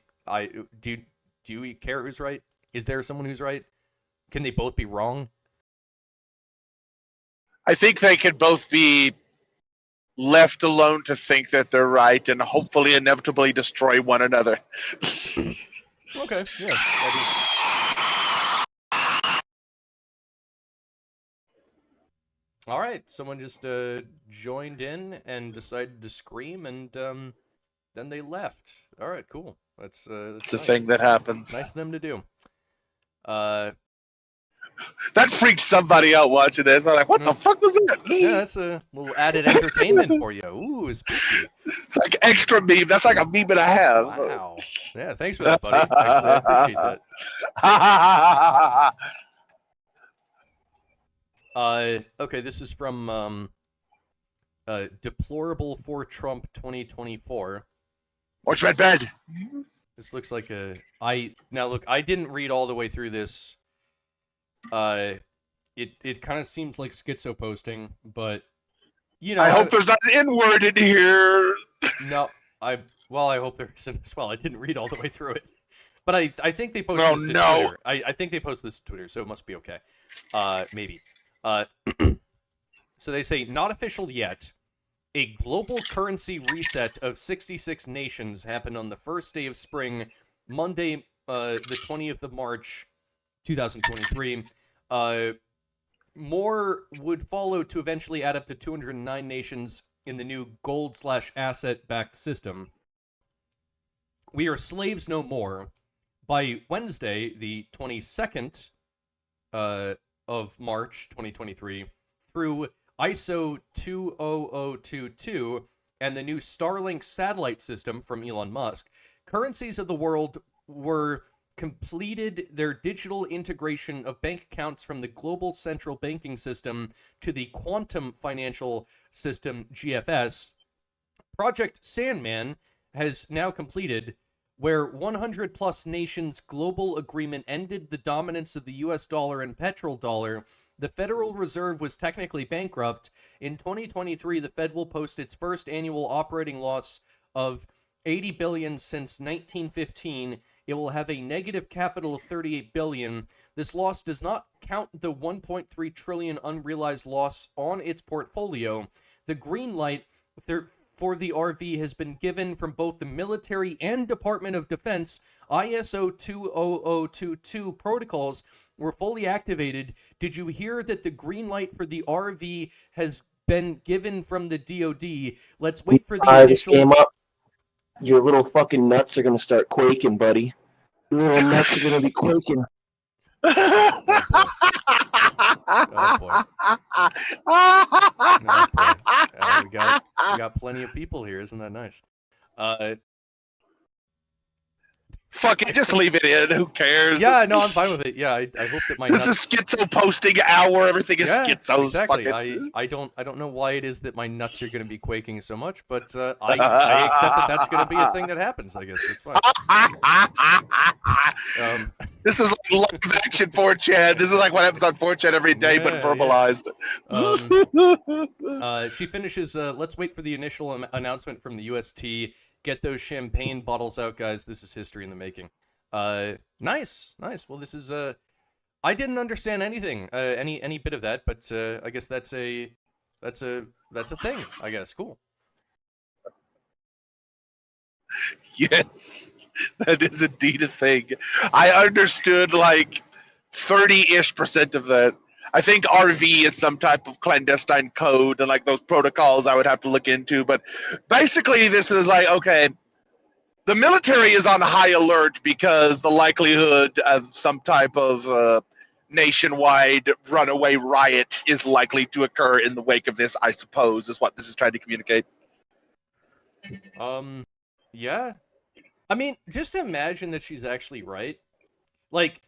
Speaker 2: Do you care who's right? Is there someone who's right? Can they both be wrong?
Speaker 3: I think they could both be left alone to think that they're right and hopefully inevitably destroy one another.
Speaker 2: Okay, yeah. All right, someone just joined in and decided to scream, and then they left. All right, cool. That's
Speaker 3: It's
Speaker 2: nice.
Speaker 3: a thing that happens.
Speaker 2: Nice of them to do.
Speaker 3: That freaked somebody out watching this. I'm like, what the fuck was that?
Speaker 2: Yeah, that's a little added entertainment for you. Ooh, spooky.
Speaker 3: It's like extra meme. That's like a meme and a half.
Speaker 2: Wow. Yeah, thanks for that, buddy. Actually, I appreciate that. Okay, this is from Deplorable for Trump 2024.
Speaker 3: Watch that bed.
Speaker 2: This looks like now look, I didn't read all the way through this. It kind of seems like schizo posting, but you know,
Speaker 3: I hope there's not an N-word in here.
Speaker 2: No, I hope there isn't as well. I didn't read all the way through it, but I think they posted this to Twitter. I think they posted this to Twitter, so it must be okay. Maybe. So they say, not official yet. A global currency reset of 66 nations happened on the first day of spring, Monday, the 20th of March, 2023. More would follow to eventually add up to 209 nations in the new gold/asset-backed system. We are slaves no more. By Wednesday, the 22nd of March, 2023, through ISO 20022 and the new Starlink satellite system from Elon Musk, currencies of the world were completed their digital integration of bank accounts from the global central banking system to the quantum financial system, GFS. Project Sandman has now completed, where 100 plus nations global agreement ended the dominance of the US dollar and petrodollar. The Federal Reserve was technically bankrupt. In 2023, the Fed will post its first annual operating loss of $80 billion since 1915. It will have a negative capital of $38 billion. This loss does not count the $1.3 trillion unrealized loss on its portfolio. The green light for the RV has been given from both the military and Department of Defense. ISO 20022 protocols were fully activated. Did you hear that the green light for the RV has been given from the DoD? Let's wait for the
Speaker 6: this game up. Your little fucking nuts are gonna start quaking, buddy. Your little nuts are gonna be quaking.
Speaker 2: Oh boy. Oh boy. We got plenty of people here. Isn't that nice?
Speaker 3: Fuck it, just leave it in. Who cares?
Speaker 2: Yeah, no, I'm fine with it. Yeah, I hope that my
Speaker 3: This
Speaker 2: nuts...
Speaker 3: is schizo posting hour. Everything is schizo.
Speaker 2: Exactly. I don't know why it is that my nuts are going to be quaking so much, but I accept that that's going to be a thing that happens. I guess it's fine.
Speaker 3: This is like live action 4chan. This is like what happens on 4chan every day, but verbalized.
Speaker 2: She finishes. Let's wait for the initial announcement from the UST. Get those champagne bottles out, guys. This is history in the making. Nice. Well, this is I didn't understand anything, any bit of that, but I guess that's a thing. I guess cool.
Speaker 3: Yes, that is indeed a thing. I understood like 30-ish% of that. I think RV is some type of clandestine code, and like those protocols I would have to look into. But basically, this is like, okay, the military is on high alert because the likelihood of some type of nationwide runaway riot is likely to occur in the wake of this, I suppose, is what this is trying to communicate.
Speaker 2: Yeah. I mean, just imagine that she's actually right. Like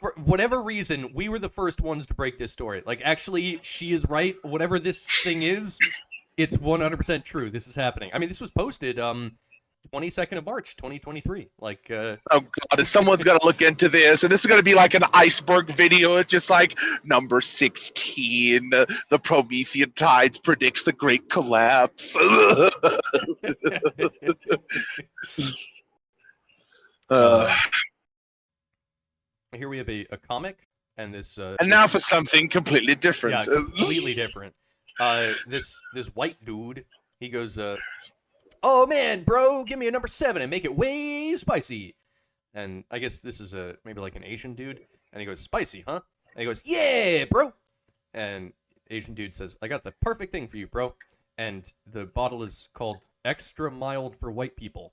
Speaker 2: for whatever reason, we were the first ones to break this story. Like, actually, she is right. Whatever this thing is, it's 100% true. This is happening. I mean, this was posted 22nd of March, 2023. Like,
Speaker 3: oh god, someone's got to look into this, and this is going to be like an iceberg video. It's just like number 16, the Promethean Tides predicts the Great Collapse.
Speaker 2: Here we have a comic, and this.
Speaker 3: And now for something completely different.
Speaker 2: Yeah, completely different. This white dude, he goes, "Oh man, bro, give me a number 7 and make it way spicy." And I guess this is maybe like an Asian dude, and he goes, "Spicy, huh?" And he goes, "Yeah, bro." And Asian dude says, "I got the perfect thing for you, bro." And the bottle is called Extra Mild for White People.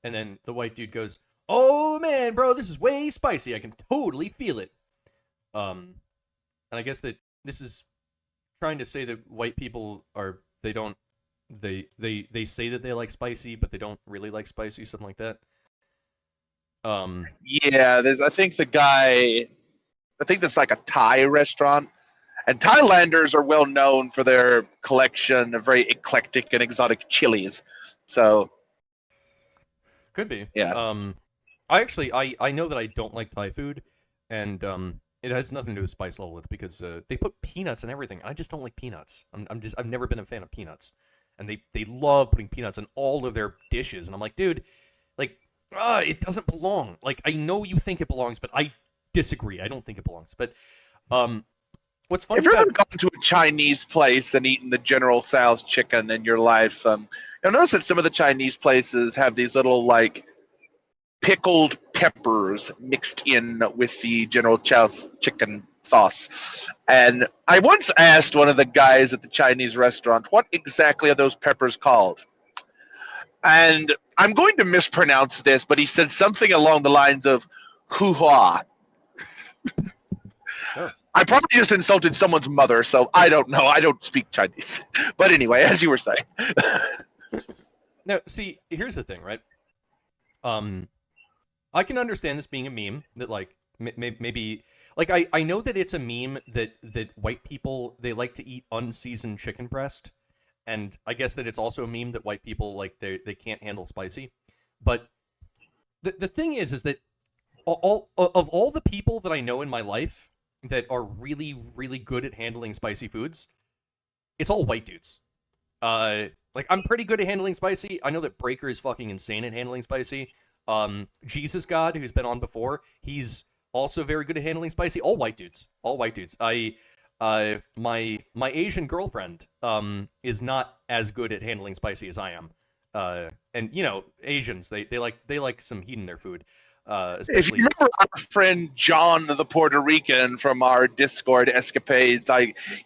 Speaker 2: And then the white dude goes, "Oh man, bro, this is way spicy. I can totally feel it." and I guess that this is trying to say that white people are they say that they like spicy, but they don't really like spicy, something like that.
Speaker 3: Yeah, I think that's like a Thai restaurant. And Thailanders are well known for their collection of very eclectic and exotic chilies. So
Speaker 2: could be.
Speaker 3: Yeah.
Speaker 2: I know that I don't like Thai food, and it has nothing to do with spice level. It's because they put peanuts in everything. I just don't like peanuts. I've never been a fan of peanuts, and they love putting peanuts in all of their dishes. And I'm like, dude, like, it doesn't belong. Like, I know you think it belongs, but I disagree. I don't think it belongs. But what's funny
Speaker 3: if you've
Speaker 2: about
Speaker 3: ever gone to a Chinese place and eaten the General Tso's chicken in your life, you'll notice that some of the Chinese places have these little, like, pickled peppers mixed in with the General Tso's chicken sauce. And I once asked one of the guys at the Chinese restaurant, what exactly are those peppers called? And I'm going to mispronounce this, but he said something along the lines of hoo-ha.
Speaker 2: Oh.
Speaker 3: I probably just insulted someone's mother, so I don't know. I don't speak Chinese. But anyway, as you were saying.
Speaker 2: Now, see, here's the thing, right? I can understand this being a meme that, like, maybe, like, I know that it's a meme that white people, they like to eat unseasoned chicken breast, and I guess that it's also a meme that white people, like, they can't handle spicy. But the thing is that all the people that I know in my life that are really, really good at handling spicy foods, it's all white dudes. Like, I'm pretty good at handling spicy. I know that Breaker is fucking insane at handling spicy. Jesus God, who's been on before, he's also very good at handling spicy. All white dudes. All white dudes. My Asian girlfriend, is not as good at handling spicy as I am. And, you know, Asians, they like some heat in their food. Especially...
Speaker 3: If you remember our friend John, the Puerto Rican from our Discord escapades,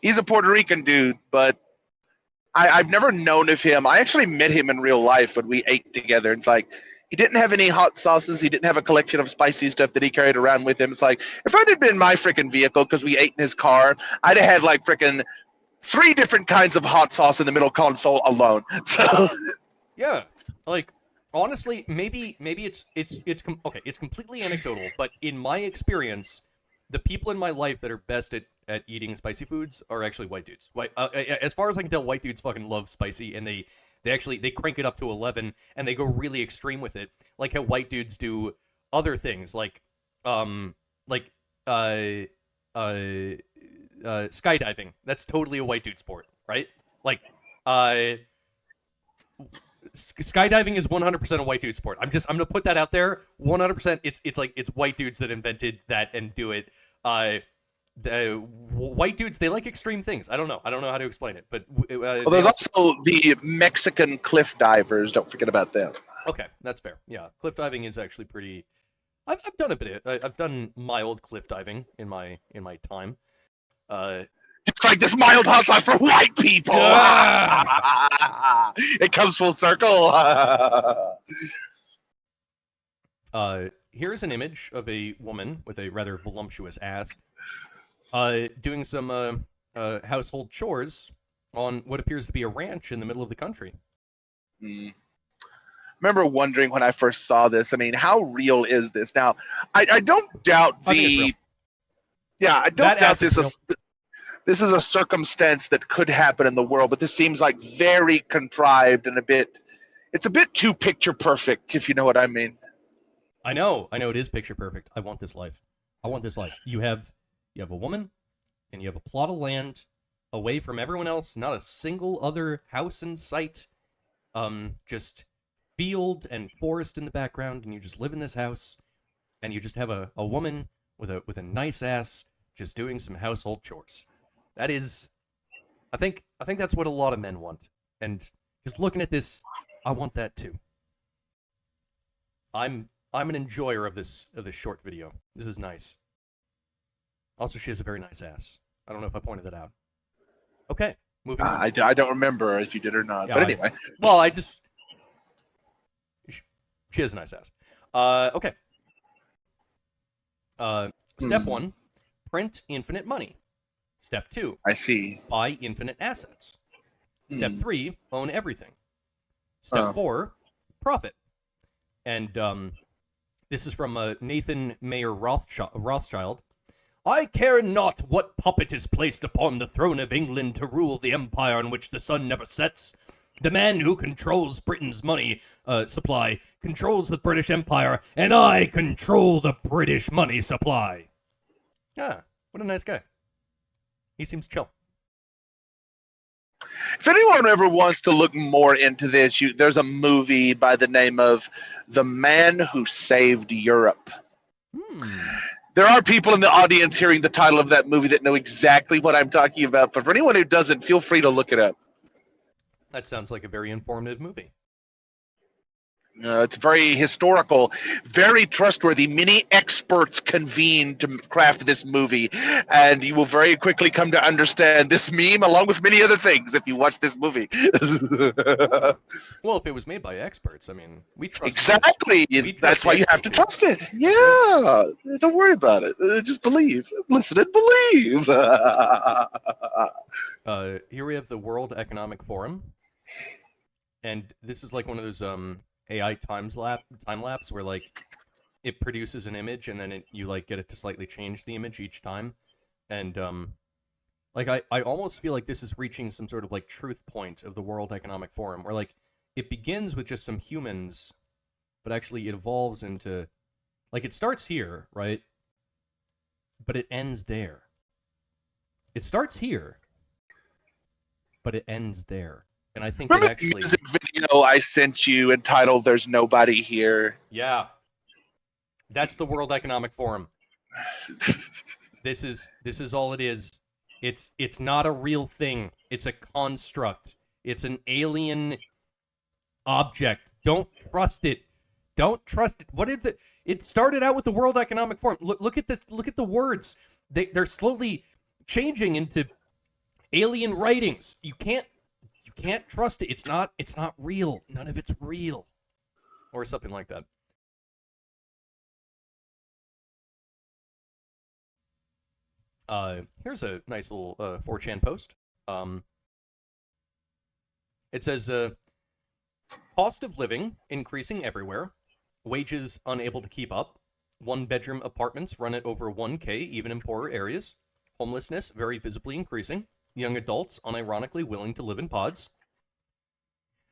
Speaker 3: he's a Puerto Rican dude, but I've never known of him. I actually met him in real life when we ate together. It's like, he didn't have any hot sauces. He didn't have a collection of spicy stuff that he carried around with him. It's like, if I'd have been in my freaking vehicle because we ate in his car, I'd have had like freaking 3 different kinds of hot sauce in the middle console alone. So
Speaker 2: yeah, like, honestly, maybe it's okay. It's completely anecdotal, but in my experience, the people in my life that are best at eating spicy foods are actually white dudes. As far as I can tell, white dudes fucking love spicy, and they crank it up to 11, and they go really extreme with it, like how white dudes do other things, like skydiving. That's totally a white dude sport, right? Like, skydiving is 100% a white dude sport. I'm gonna put that out there. 100%. It's white dudes that invented that and do it. The white dudes, they like extreme things. I don't know how to explain it, but
Speaker 3: well, there's also the Mexican cliff divers. Don't forget about them.
Speaker 2: Okay, that's fair. Yeah, cliff diving is actually pretty. I've done a bit. I've done mild cliff diving in my time.
Speaker 3: It's like this mild hot sauce for white people. It comes full circle.
Speaker 2: Here's an image of a woman with a rather voluptuous ass, doing some household chores on what appears to be a ranch in the middle of the country.
Speaker 3: I remember wondering when I first saw this. I mean, how real is this? Now, I don't doubt the. Yeah, I don't doubt this. This is a circumstance that could happen in the world, but this seems like very contrived and it's a bit too picture perfect, if you know what I mean.
Speaker 2: I know it is picture perfect. I want this life. You have a woman, and you have a plot of land away from everyone else, not a single other house in sight, just field and forest in the background, and you just live in this house, and you just have a woman with a nice ass just doing some household chores. That is, I think that's what a lot of men want. And just looking at this, I want that too. I'm an enjoyer of this short video. This is nice. Also, she has a very nice ass. I don't know if I pointed that out. Okay, moving on.
Speaker 3: I don't remember if you did or not, but anyway.
Speaker 2: She has a nice ass. Okay. Step 1, print infinite money. Step 2,
Speaker 3: I see.
Speaker 2: buy infinite assets. Step 3, own everything. Step
Speaker 3: Oh.
Speaker 2: 4, profit. And this is from Nathan Mayer Rothschild. I care not what puppet is placed upon the throne of England to rule the empire on which the sun never sets. The man who controls Britain's money supply controls the British Empire, and I control the British money supply. Ah, what a nice guy. He seems chill.
Speaker 3: If anyone ever wants to look more into this, there's a movie by the name of The Man Who Saved Europe. There are people in the audience hearing the title of that movie that know exactly what I'm talking about, but for anyone who doesn't, feel free to look it up.
Speaker 2: That sounds like a very informative movie.
Speaker 3: It's very historical, very trustworthy. Many experts convened to craft this movie, and you will very quickly come to understand this meme along with many other things if you watch this movie.
Speaker 2: Well, if it was made by experts, I mean, we trust
Speaker 3: Exactly. That's why you have to trust it. Yeah. Don't worry about it. Just believe. Listen and believe.
Speaker 2: Here we have the World Economic Forum, and this is like one of those AI time lapse where like it produces an image and then you like get it to slightly change the image each time, and like I almost feel like this is reaching some sort of like truth point of the World Economic Forum where like it begins with just some humans, but actually it evolves into like it starts here, right? But it ends there. It starts here, but it ends there. And I think
Speaker 3: Remember
Speaker 2: it actually...
Speaker 3: the music video I sent you entitled "There's Nobody Here"?
Speaker 2: Yeah. That's the World Economic Forum. This is all it is. It's not a real thing. It's a construct. It's an alien object. Don't trust it. Don't trust it. What did the... It started out with the World Economic Forum. Look at this. Look at the words. They're slowly changing into alien writings. You can't trust it. It's not real. None of it's real. Or something like that. Here's a nice little 4chan post. It says, cost of living increasing everywhere. Wages unable to keep up. One-bedroom apartments run at over 1K, even in poorer areas. Homelessness very visibly increasing. Young adults unironically willing to live in pods.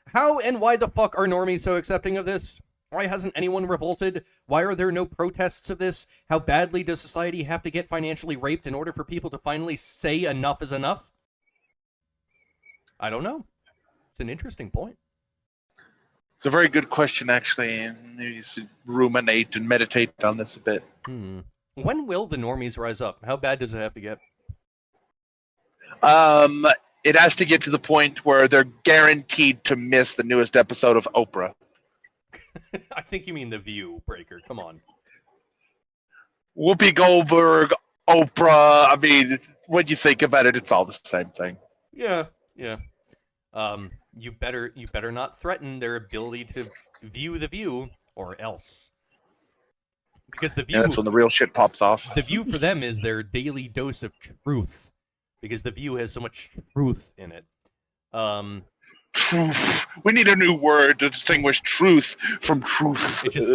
Speaker 2: How and why the fuck are normies so accepting of this? Why hasn't anyone revolted? Why are there no protests of this? How badly does society have to get financially raped in order for people to finally say enough is enough? I don't know. It's an interesting point.
Speaker 3: It's a very good question, actually, and maybe you should ruminate and meditate on this a bit.
Speaker 2: When will the normies rise up? How bad does it have to get?
Speaker 3: It has to get to the point where they're guaranteed to miss the newest episode of Oprah.
Speaker 2: I think you mean The View, Breaker. Come on.
Speaker 3: Whoopi Goldberg, Oprah. I mean, when you think about it, it's all the same thing.
Speaker 2: Yeah. You better not threaten their ability to view The View, or else. Because The View...
Speaker 3: Yeah, that's when the real shit pops off.
Speaker 2: The View for them is their daily dose of truth. Because The View has so much truth in it.
Speaker 3: Truth. We need a new word to distinguish truth from truth.
Speaker 2: It just...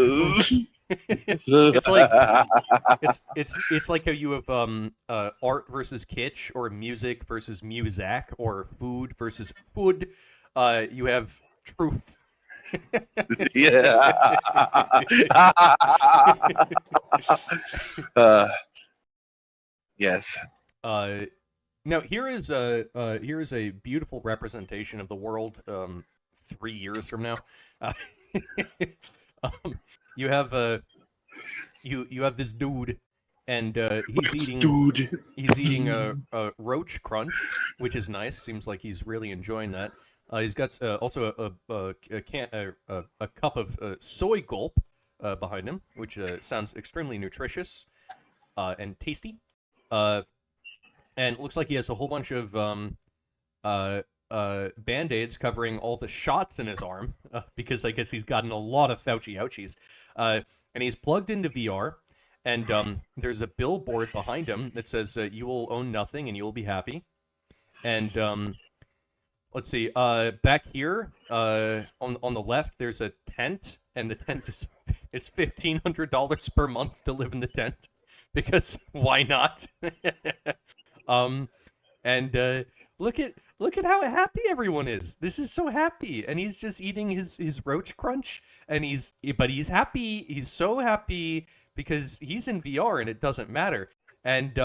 Speaker 2: it's like how you have art versus kitsch, or music versus muzak, or food versus food. You have truth.
Speaker 3: Yeah. Yes.
Speaker 2: Now here is a beautiful representation of the world 3 years from now. You have you have this dude, and he's eating a roach crunch, which is nice. Seems like he's really enjoying that. He's got also a cup of soy gulp behind him, which sounds extremely nutritious and tasty. And it looks like he has a whole bunch of Band-Aids covering all the shots in his arm, because I guess he's gotten a lot of Fauci ouchies. And he's plugged into VR, And there's a billboard behind him that says, "You will own nothing and you will be happy." And let's see, back here, on the left, there's a tent, and the tent it's $1,500 per month to live in the tent, because why not? And look at how happy everyone is. This is so happy, and he's just eating his roach crunch, and he's happy. He's so happy because he's in VR and it doesn't matter, and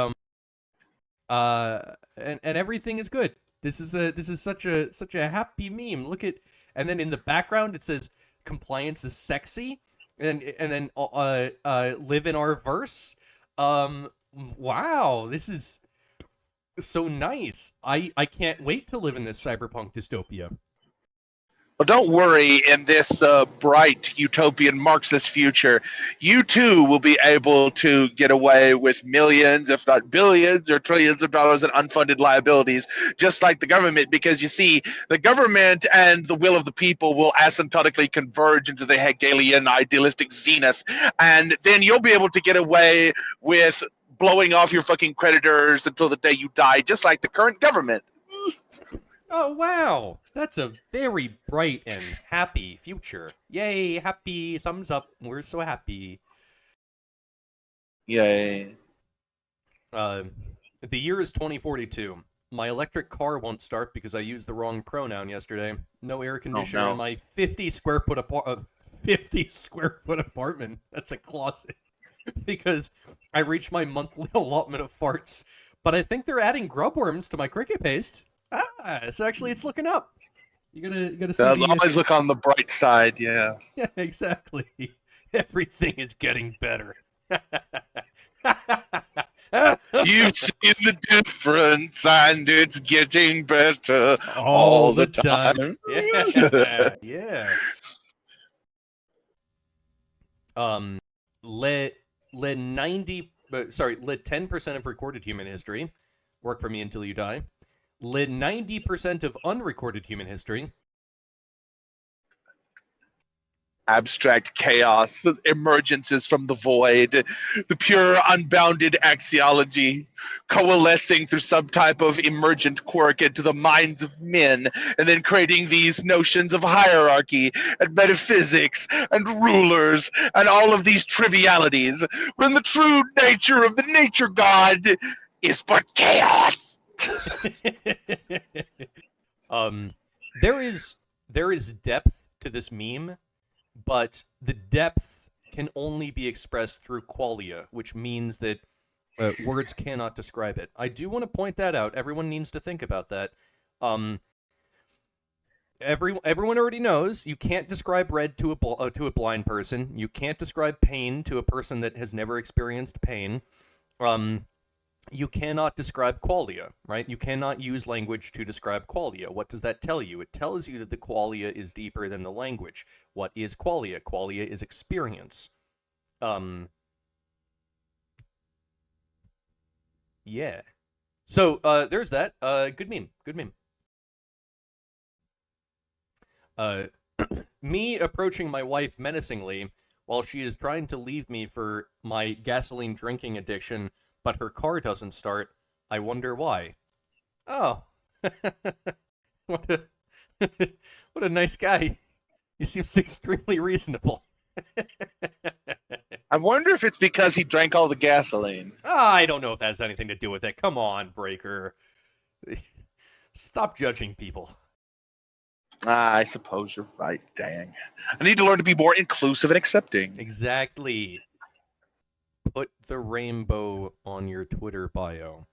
Speaker 2: everything is good. This is such a happy meme. Look at, and then in the background it says compliance is sexy, and then live in our verse. Wow, this is so nice. I can't wait to live in this cyberpunk dystopia.
Speaker 3: Well, don't worry. In this bright utopian Marxist future, you too will be able to get away with millions, if not billions or trillions of dollars in unfunded liabilities, just like the government. Because you see, the government and the will of the people will asymptotically converge into the Hegelian idealistic zenith, and then you'll be able to get away with blowing off your fucking creditors until the day you die, just like the current government.
Speaker 2: Oh, wow. That's a very bright and happy future. Yay, happy, thumbs up. We're so happy.
Speaker 3: Yay.
Speaker 2: The year is 2042. My electric car won't start because I used the wrong pronoun yesterday. No air conditioner
Speaker 3: no.
Speaker 2: in my 50 square foot apartment. That's a closet. Because I reached my monthly allotment of farts. But I think they're adding grub worms to my cricket paste. So actually it's looking up. You gotta see.
Speaker 3: Always look on the bright side, yeah.
Speaker 2: Yeah, exactly. Everything is getting better.
Speaker 3: You see the difference, and it's getting better all the time.
Speaker 2: Yeah. Let 10% of recorded human history work for me until you die. Let 90% of unrecorded human history.
Speaker 3: Abstract chaos, emergences from the void, the pure unbounded axiology, coalescing through some type of emergent quirk into the minds of men, and then creating these notions of hierarchy and metaphysics and rulers and all of these trivialities, when the true nature of the nature god is but chaos.
Speaker 2: There is depth to this meme, but the depth can only be expressed through qualia, which means that words cannot describe it. I do want to point that out. Everyone needs to think about that. Everyone already knows you can't describe red to a blind person. You can't describe pain to a person that has never experienced pain. You cannot describe qualia, right? You cannot use language to describe qualia. What does that tell you? It tells you that the qualia is deeper than the language. What is qualia? Qualia is experience. Yeah. So, there's that. Good meme. Good meme. Me approaching my wife menacingly while she is trying to leave me for my gasoline drinking addiction, but her car doesn't start. I wonder why. Oh. What a nice guy. He seems extremely reasonable.
Speaker 3: I wonder if it's because he drank all the gasoline.
Speaker 2: I don't know if that has anything to do with it. Come on, Breaker. Stop judging people.
Speaker 3: I suppose you're right, dang. I need to learn to be more inclusive and accepting.
Speaker 2: Exactly. Put the rainbow on your Twitter bio.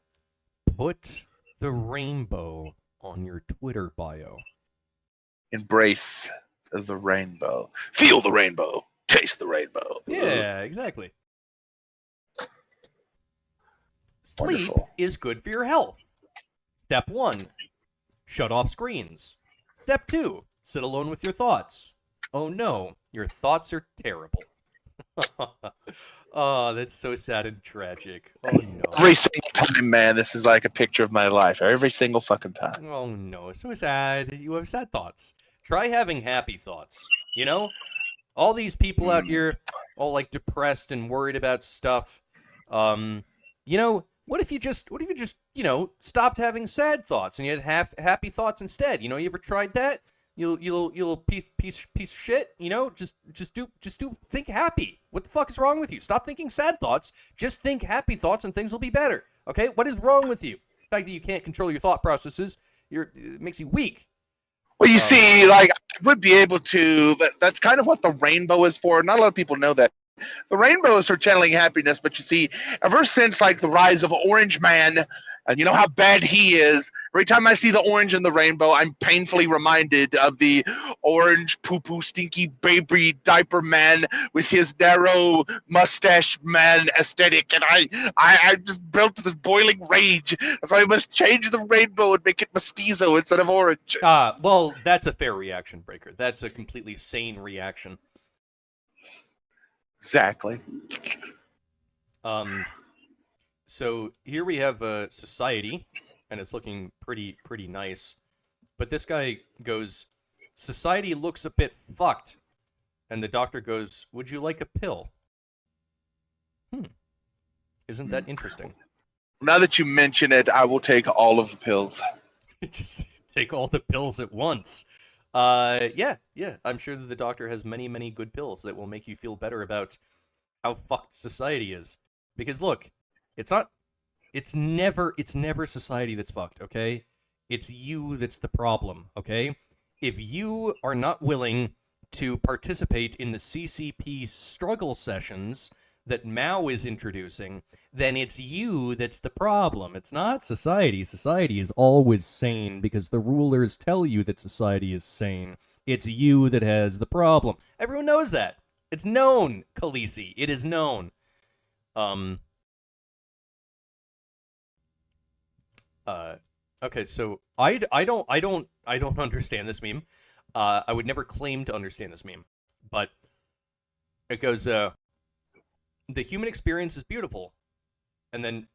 Speaker 2: Put the rainbow on your Twitter bio.
Speaker 3: Embrace the rainbow. Feel the rainbow. Taste the rainbow.
Speaker 2: Yeah, exactly. Sleep
Speaker 3: Wonderful.
Speaker 2: is good for your health. Step 1, shut off screens. Step 2, sit alone with your thoughts. Oh no, your thoughts are terrible. Oh, that's so sad and tragic. Oh no.
Speaker 3: Every single time, man, this is like a picture of my life. Every single fucking time.
Speaker 2: Oh no, so sad. You have sad thoughts. Try having happy thoughts. You know? All these people out here, all like depressed and worried about stuff. You know, what if you just stopped having sad thoughts and you had happy thoughts instead? You know, you ever tried that? You'll piece of shit. You know, just think happy. What the fuck is wrong with you? Stop thinking sad thoughts. Just think happy thoughts, and things will be better. Okay, what is wrong with you? The fact that you can't control your thought processes, it makes you weak.
Speaker 3: Well, you see, like, I would be able to. That's kind of what the rainbow is for. Not a lot of people know that. The rainbow is for channeling happiness, but you see, ever since like the rise of Orange Man, and you know how bad he is, every time I see the orange in the rainbow, I'm painfully reminded of the orange poo-poo stinky baby diaper man with his narrow mustache man aesthetic, and I just built this boiling rage, so I must change the rainbow and make it mestizo instead of orange.
Speaker 2: Well, that's a fair reaction, Breaker. That's a completely sane reaction.
Speaker 3: Exactly.
Speaker 2: So here we have a society, and it's looking pretty nice. But this guy goes, "Society looks a bit fucked," and the doctor goes, "Would you like a pill?" Isn't that interesting?
Speaker 3: Now that you mention it, I will take all of the pills.
Speaker 2: Just take all the pills at once. Yeah. I'm sure that the doctor has many good pills that will make you feel better about how fucked society is. Because look, it's never society that's fucked, okay? It's you that's the problem, okay? If you are not willing to participate in the CCP struggle sessions that Mao is introducing, then it's you that's the problem. It's not society. Society is always sane because the rulers tell you that society is sane. It's you that has the problem. Everyone knows that. It's known, Khaleesi. It is known. Okay, so I don't understand this meme. I would never claim to understand this meme, but it goes, the human experience is beautiful, and then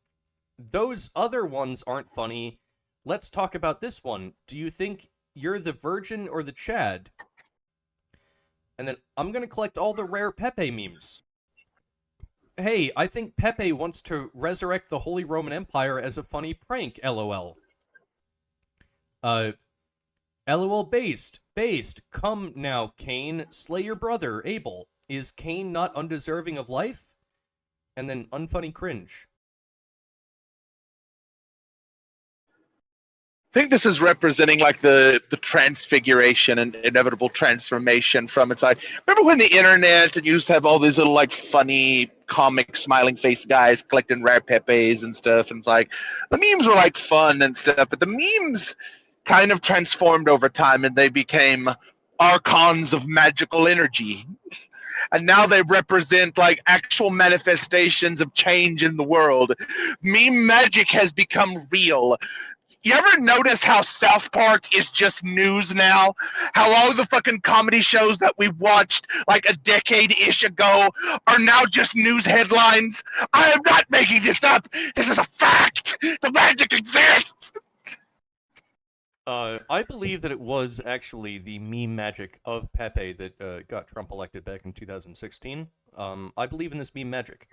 Speaker 2: those other ones aren't funny. Let's talk about this one. Do you think you're the Virgin or the Chad? And then I'm gonna collect all the rare Pepe memes. Hey, I think Pepe wants to resurrect the Holy Roman Empire as a funny prank, LOL. LOL based. Come now, Cain. Slay your brother, Abel. Is Cain not undeserving of life? And then unfunny cringe.
Speaker 3: I think this is representing like the transfiguration and inevitable transformation from its side. Remember when the internet and you used to have all these little like funny comic smiling face guys collecting rare pepes and stuff, and it's like the memes were like fun and stuff, but the memes kind of transformed over time and they became archons of magical energy. And now they represent like actual manifestations of change in the world. Meme magic has become real. You ever notice how South Park is just news now? How all the fucking comedy shows that we watched like a decade-ish ago are now just news headlines? I am not making this up. This is a fact. The magic exists.
Speaker 2: I believe that it was actually the meme magic of Pepe that got Trump elected back in 2016. I believe in this meme magic.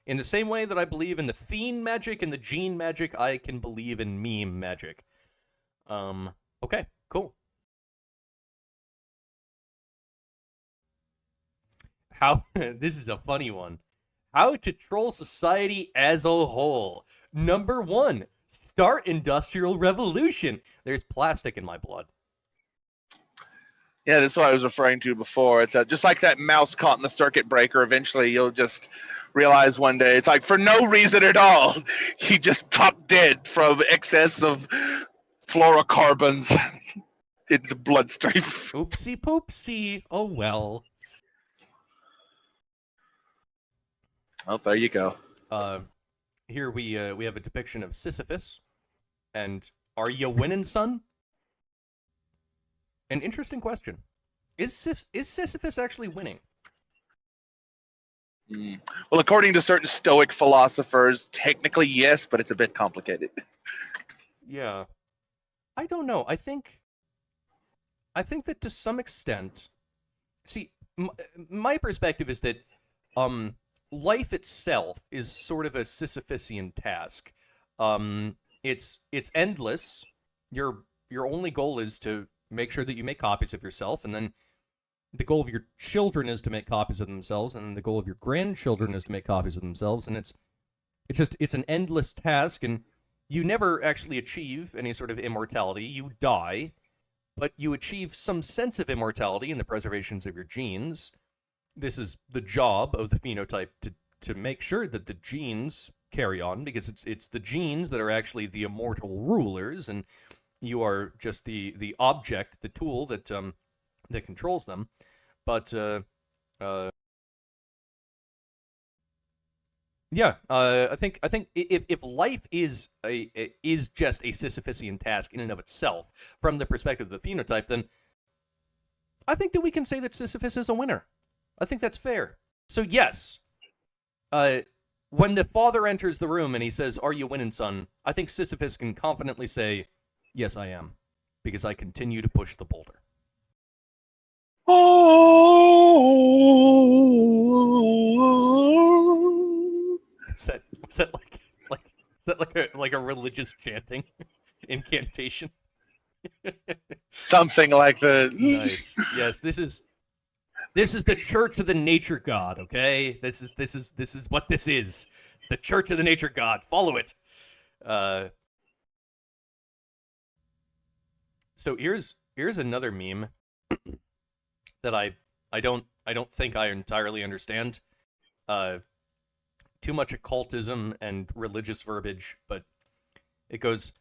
Speaker 2: In the same way that I believe in the fiend magic and the gene magic, I can believe in meme magic. Okay, cool. This is a funny one. How to troll society as a whole. Number 1, start Industrial Revolution. There's plastic in my blood.
Speaker 3: Yeah, that's what I was referring to before. It's just like that mouse caught in the circuit breaker. Eventually, you'll just realize one day it's like for no reason at all, he just dropped dead from excess of fluorocarbons in the bloodstream.
Speaker 2: Oopsie poopsie. Oh well.
Speaker 3: Oh, there you go.
Speaker 2: Here we have a depiction of Sisyphus, and are you winning, son? An interesting question. Is Sisyphus actually winning?
Speaker 3: Well, according to certain Stoic philosophers, technically yes, but it's a bit complicated.
Speaker 2: Yeah. I don't know. I think that to some extent... See, my perspective is that life itself is sort of a Sisyphusian task. It's endless. Your only goal is to make sure that you make copies of yourself, and then the goal of your children is to make copies of themselves, and the goal of your grandchildren is to make copies of themselves, and it's an endless task, and you never actually achieve any sort of immortality. You die, but you achieve some sense of immortality in the preservations of your genes. This is the job of the phenotype to make sure that the genes carry on, because it's the genes that are actually the immortal rulers, and you are just the object, the tool that controls them. But yeah, I think if life is just a Sisyphusian task in and of itself from the perspective of the phenotype, then I think that we can say that Sisyphus is a winner. I think that's fair. So yes, when the father enters the room and he says, "Are you winning, son?" I think Sisyphus can confidently say, "Yes, I am, because I continue to push the boulder."
Speaker 3: Oh.
Speaker 2: Was that like a religious chanting incantation?
Speaker 3: Something like that.
Speaker 2: Nice. Yes, this is the Church of the Nature God. Okay, this is what this is. It's the Church of the Nature God. Follow it. So here's another meme that I don't think I entirely understand. Too much occultism and religious verbiage, but it goes,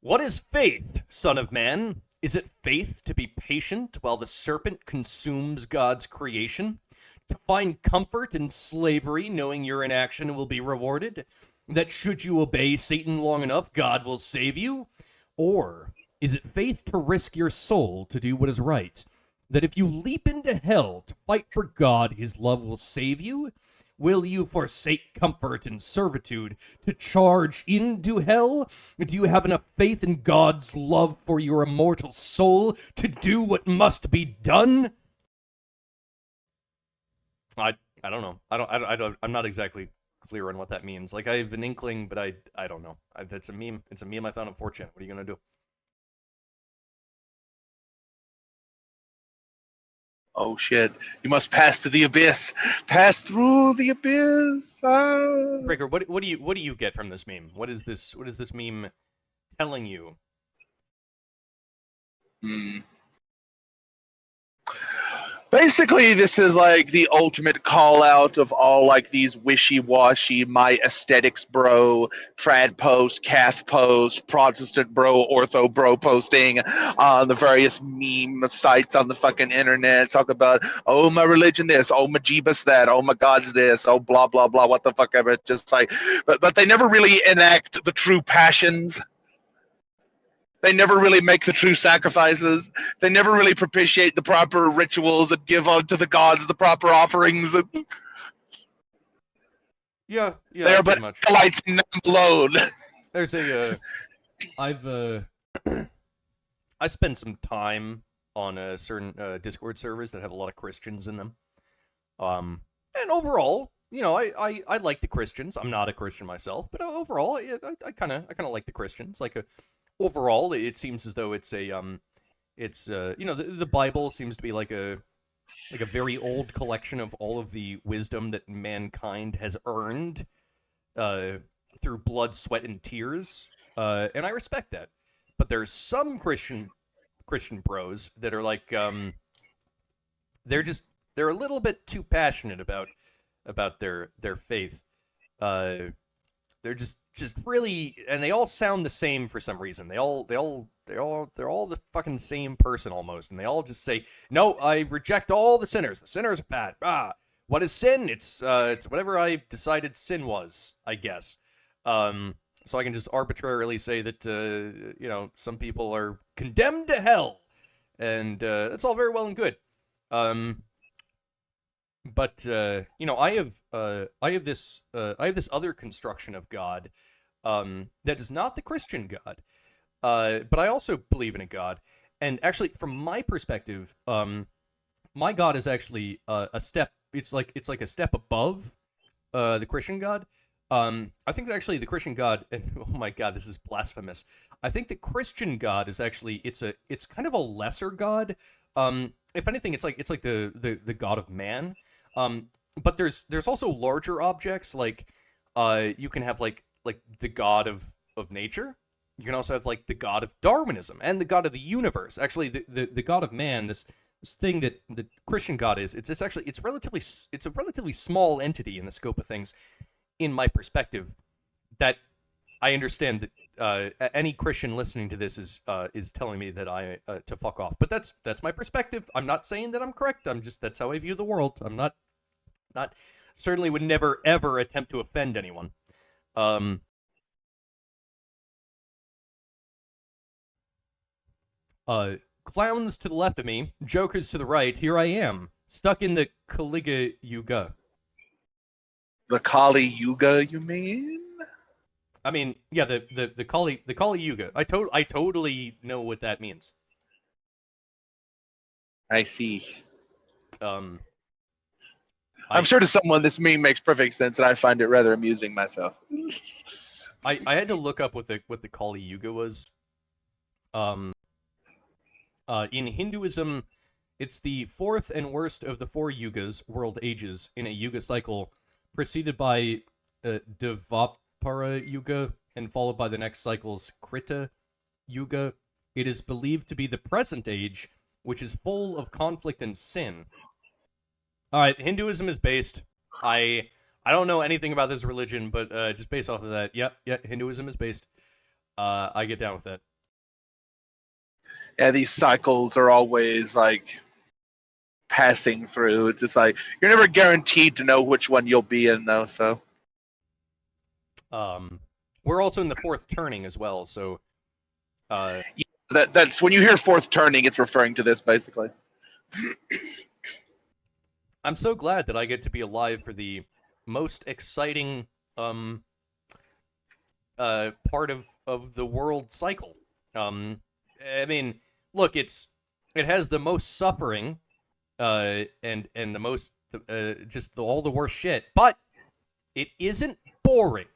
Speaker 2: "What is faith, son of man? Is it faith to be patient while the serpent consumes God's creation? To find comfort in slavery, knowing your inaction will be rewarded? That should you obey Satan long enough, God will save you? Or is it faith to risk your soul to do what is right? That if you leap into hell to fight for God, his love will save you? Will you forsake comfort and servitude to charge into hell? Do you have enough faith in God's love for your immortal soul to do what must be done?" I don't know. I'm not exactly clear on what that means. Like, I have an inkling, but I don't know. It's a meme. It's a meme I found on 4chan. What are you gonna do?
Speaker 3: Oh shit! You must pass to the abyss. Pass through the abyss. Ah.
Speaker 2: Breaker, what do you get from this meme? What is this meme telling you?
Speaker 3: Basically, this is like the ultimate call out of all like these wishy-washy, my aesthetics bro, trad post, cath post, Protestant bro, ortho bro posting on the various meme sites on the fucking internet. Talk about, oh, my religion this, oh, my Jeebus that, oh, my God's this, oh, blah, blah, blah, what the fuck ever. Just like, but they never really enact the true passions. They never really make the true sacrifices. They never really propitiate the proper rituals and give unto the gods the proper offerings.
Speaker 2: Yeah,
Speaker 3: they are but lights and them alone.
Speaker 2: There's I spend some time on certain Discord servers that have a lot of Christians in them. And overall, I like the Christians. I'm not a Christian myself, but overall, I kind of like the Christians. Overall, it seems as though it's the Bible seems to be like a very old collection of all of the wisdom that mankind has earned through blood, sweat, and tears, and I respect that. But there's some Christian bros that are like they're a little bit too passionate about their faith. They're just really, and they all sound the same for some reason. They're all the fucking same person almost, and they all just say, "No, I reject all the sinners. The sinners are bad. What is sin? It's whatever I decided sin was, I guess." So I can just arbitrarily say that some people are condemned to hell, and that's all very well and good. But I have this other construction of God that is not the Christian God, but I also believe in a God. And actually, from my perspective, my God is actually a step it's like a step above the Christian God. I think that actually the Christian God, and oh my God, this is blasphemous. I think the Christian God is actually it's kind of a lesser God. If anything, it's like the God of man. But there's also larger objects like you can have like the God of nature. You can also have like the God of Darwinism and the God of the universe. Actually, the God of man, this thing that the Christian God is, it's a relatively small entity in the scope of things, in my perspective. That I understand that any Christian listening to this is telling me that I to fuck off. But that's my perspective. I'm not saying that I'm correct. That's how I view the world. I'm not certainly would never ever attempt to offend anyone. Clowns to the left of me, jokers to the right. Here I am, stuck in the Kaliga Yuga.
Speaker 3: The Kali Yuga, you mean?
Speaker 2: I mean, yeah, the Kali Yuga. I totally know what that means.
Speaker 3: I see.
Speaker 2: I'm
Speaker 3: sure to someone this meme makes perfect sense, and I find it rather amusing myself.
Speaker 2: I had to look up what the Kali Yuga was. In Hinduism, it's the fourth and worst of the four yugas, world ages, in a yuga cycle, preceded by Dvapara Yuga, and followed by the next cycle's Krita Yuga. It is believed to be the present age, which is full of conflict and sin. Alright, Hinduism is based. I don't know anything about this religion, but just based off of that, yep, Hinduism is based. I get down with that.
Speaker 3: Yeah, these cycles are always like passing through. It's just like you're never guaranteed to know which one you'll be in, though. So,
Speaker 2: we're also in the fourth turning as well. So,
Speaker 3: that's when you hear fourth turning, it's referring to this basically.
Speaker 2: I'm so glad that I get to be alive for the most exciting part of the world cycle. I mean, look, it has the most suffering, and the most just all the worst shit, but it isn't boring,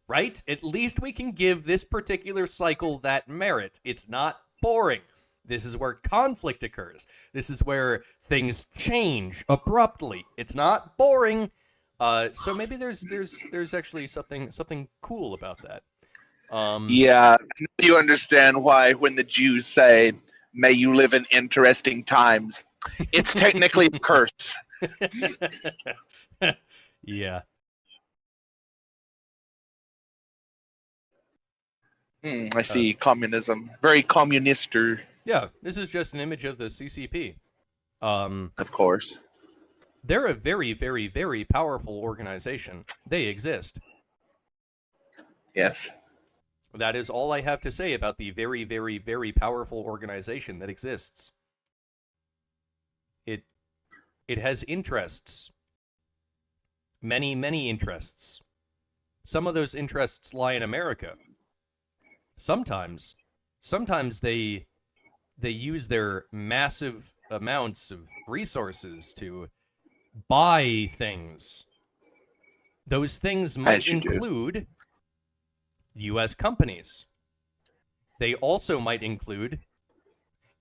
Speaker 2: right? At least we can give this particular cycle that merit. It's not boring. This is where conflict occurs. This is where things change abruptly. It's not boring. So maybe there's actually something cool about that.
Speaker 3: Yeah, you understand why when the Jews say, "May you live in interesting times," it's technically a curse.
Speaker 2: Yeah.
Speaker 3: I see. Communism. Very communister.
Speaker 2: Yeah, this is just an image of the CCP.
Speaker 3: Of course.
Speaker 2: They're a very, very, very powerful organization. They exist.
Speaker 3: Yes.
Speaker 2: That is all I have to say about the very, very, very powerful organization that exists. It has interests. Many, many interests. Some of those interests lie in America. Sometimes they use their massive amounts of resources to buy things. Those things might include U.S. companies. They also might include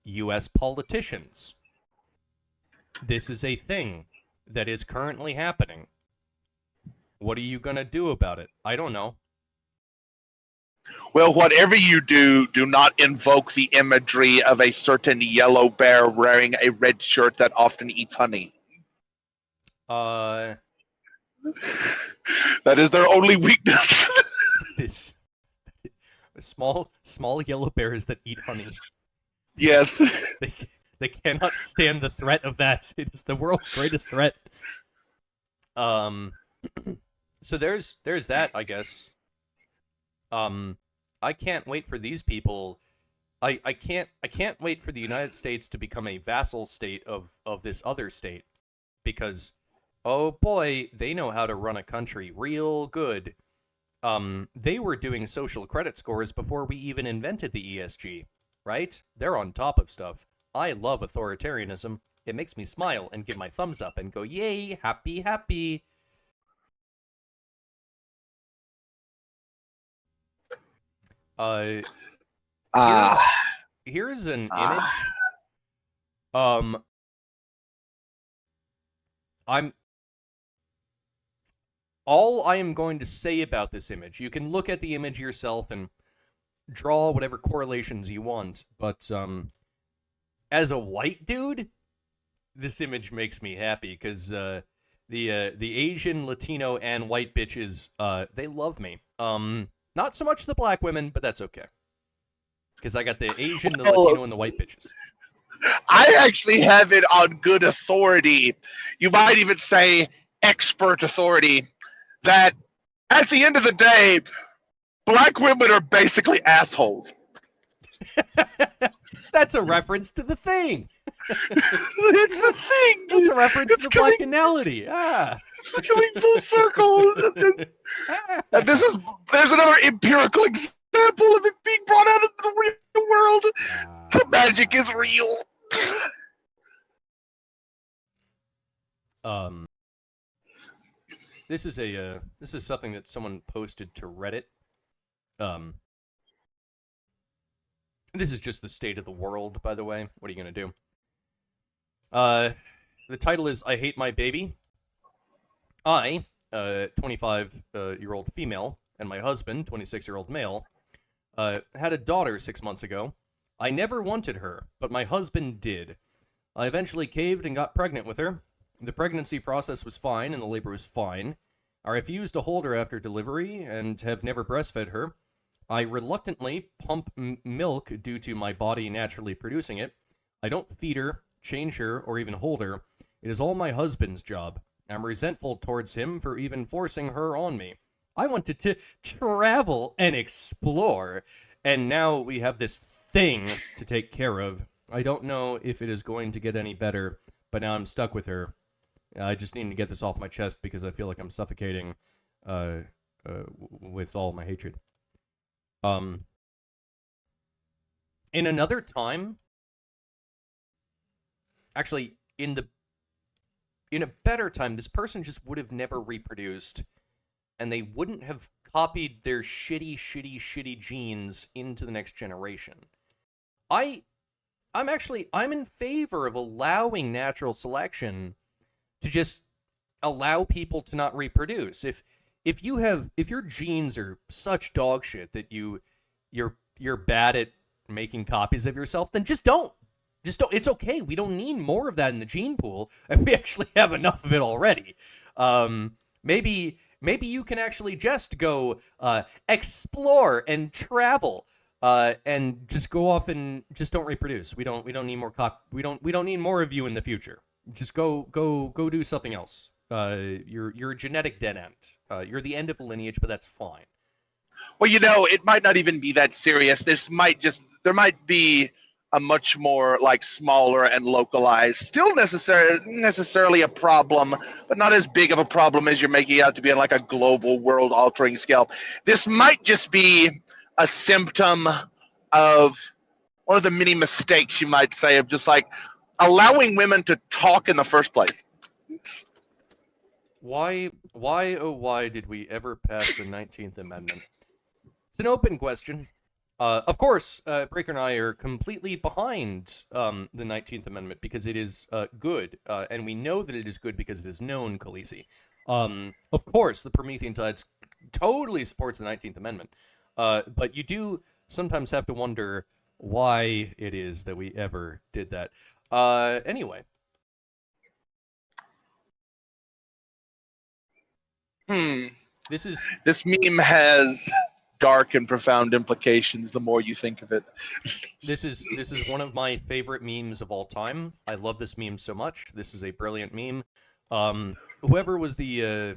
Speaker 2: U.S. politicians. This is a thing that is currently happening. What are you going to do about it? I don't know.
Speaker 3: Well, whatever you do, do not invoke the imagery of a certain yellow bear wearing a red shirt that often eats honey.
Speaker 2: That
Speaker 3: is their only weakness.
Speaker 2: This small yellow bears that eat honey.
Speaker 3: Yes.
Speaker 2: They cannot stand the threat of that. It is the world's greatest threat. So there's that, I guess. I can't wait for these people. I can't wait for the United States to become a vassal state of this other state, because oh boy, they know how to run a country real good. They were doing social credit scores before we even invented the ESG, right? They're on top of stuff. I love authoritarianism. It makes me smile and give my thumbs up and go, yay, happy, happy. Here's an image. All I am going to say about this image, you can look at the image yourself and draw whatever correlations you want, but as a white dude, this image makes me happy, because the Asian, Latino, and white bitches, they love me. Not so much the black women, but that's okay. Because I got the Asian, the Latino, and the white bitches.
Speaker 3: I actually have it on good authority. You might even say expert authority, that at the end of the day, black women are basically assholes.
Speaker 2: That's a reference to The Thing.
Speaker 3: It's The Thing.
Speaker 2: It's a reference
Speaker 3: it's
Speaker 2: to
Speaker 3: coming,
Speaker 2: blackanality.
Speaker 3: It's coming full circle. And there's another empirical example of it being brought out into the real world. The magic is real.
Speaker 2: This is something that someone posted to Reddit. This is just the state of the world, by the way. What are you gonna do? The title is "I Hate My Baby." I, 25-year-old female, and my husband, 26-year-old male, had a daughter 6 months ago. I never wanted her, but my husband did. I eventually caved and got pregnant with her. The pregnancy process was fine, and the labor was fine. I refused to hold her after delivery, and have never breastfed her. I reluctantly pump milk due to my body naturally producing it. I don't feed her, change her, or even hold her. It is all my husband's job. I'm resentful towards him for even forcing her on me. I wanted to travel and explore, and now we have this thing to take care of. I don't know if it is going to get any better, but now I'm stuck with her. I just need to get this off my chest because I feel like I'm suffocating with all my hatred. In another time, actually, in a better time, this person just would have never reproduced, and they wouldn't have copied their shitty genes into the next generation. I'm in favor of allowing natural selection to just allow people to not reproduce. If your genes are such dog shit that you're bad at making copies of yourself, then just don't. It's okay. We don't need more of that in the gene pool, and we actually have enough of it already. Maybe you can actually just go explore and travel, and just go off and just don't reproduce. We don't need more we don't need more of you in the future. Just go do something else. You're a genetic dead end. You're the end of the lineage, but that's fine.
Speaker 3: Well, it might not even be that serious. There might be a much more smaller and localized, still necessarily a problem, but not as big of a problem as you're making it out to be on a global world-altering scale. This might just be a symptom of one of the many mistakes, you might say, of just allowing women to talk in the first place.
Speaker 2: Why, oh why did we ever pass the 19th Amendment? It's an open question. Of course, Breaker and I are completely behind the 19th Amendment because it is good, and we know that it is good because it is known, Khaleesi. Of course, the Promethean Tides totally supports the 19th Amendment, but you do sometimes have to wonder why it is that we ever did that. Anyway.
Speaker 3: This meme has dark and profound implications the more you think of it.
Speaker 2: This is one of my favorite memes of all time. I love this meme so much. This is a brilliant meme. Whoever was the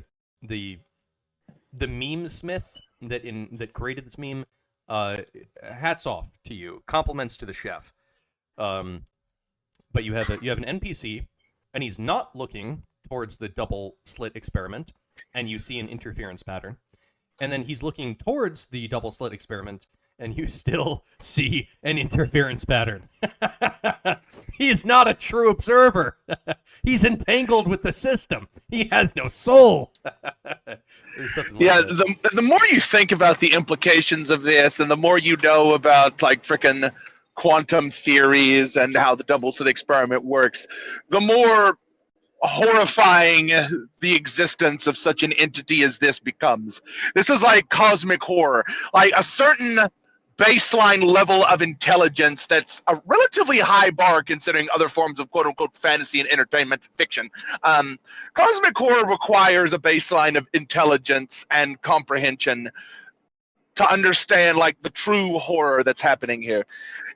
Speaker 2: meme smith that created this meme, hats off to you. Compliments to the chef. But you have an NPC, and he's not looking towards the double slit experiment, and you see an interference pattern. And then he's looking towards the double slit experiment, and you still see an interference pattern. He is not a true observer. He's entangled with the system. He has no soul.
Speaker 3: Yeah,
Speaker 2: that.
Speaker 3: the more you think about the implications of this, and the more you know about like frickin' quantum theories and how the double-slit experiment works, the more horrifying the existence of such an entity as this becomes. This is like cosmic horror, like a certain baseline level of intelligence that's a relatively high bar considering other forms of quote-unquote fantasy and entertainment and fiction. Cosmic horror requires a baseline of intelligence and comprehension to understand like the true horror that's happening here.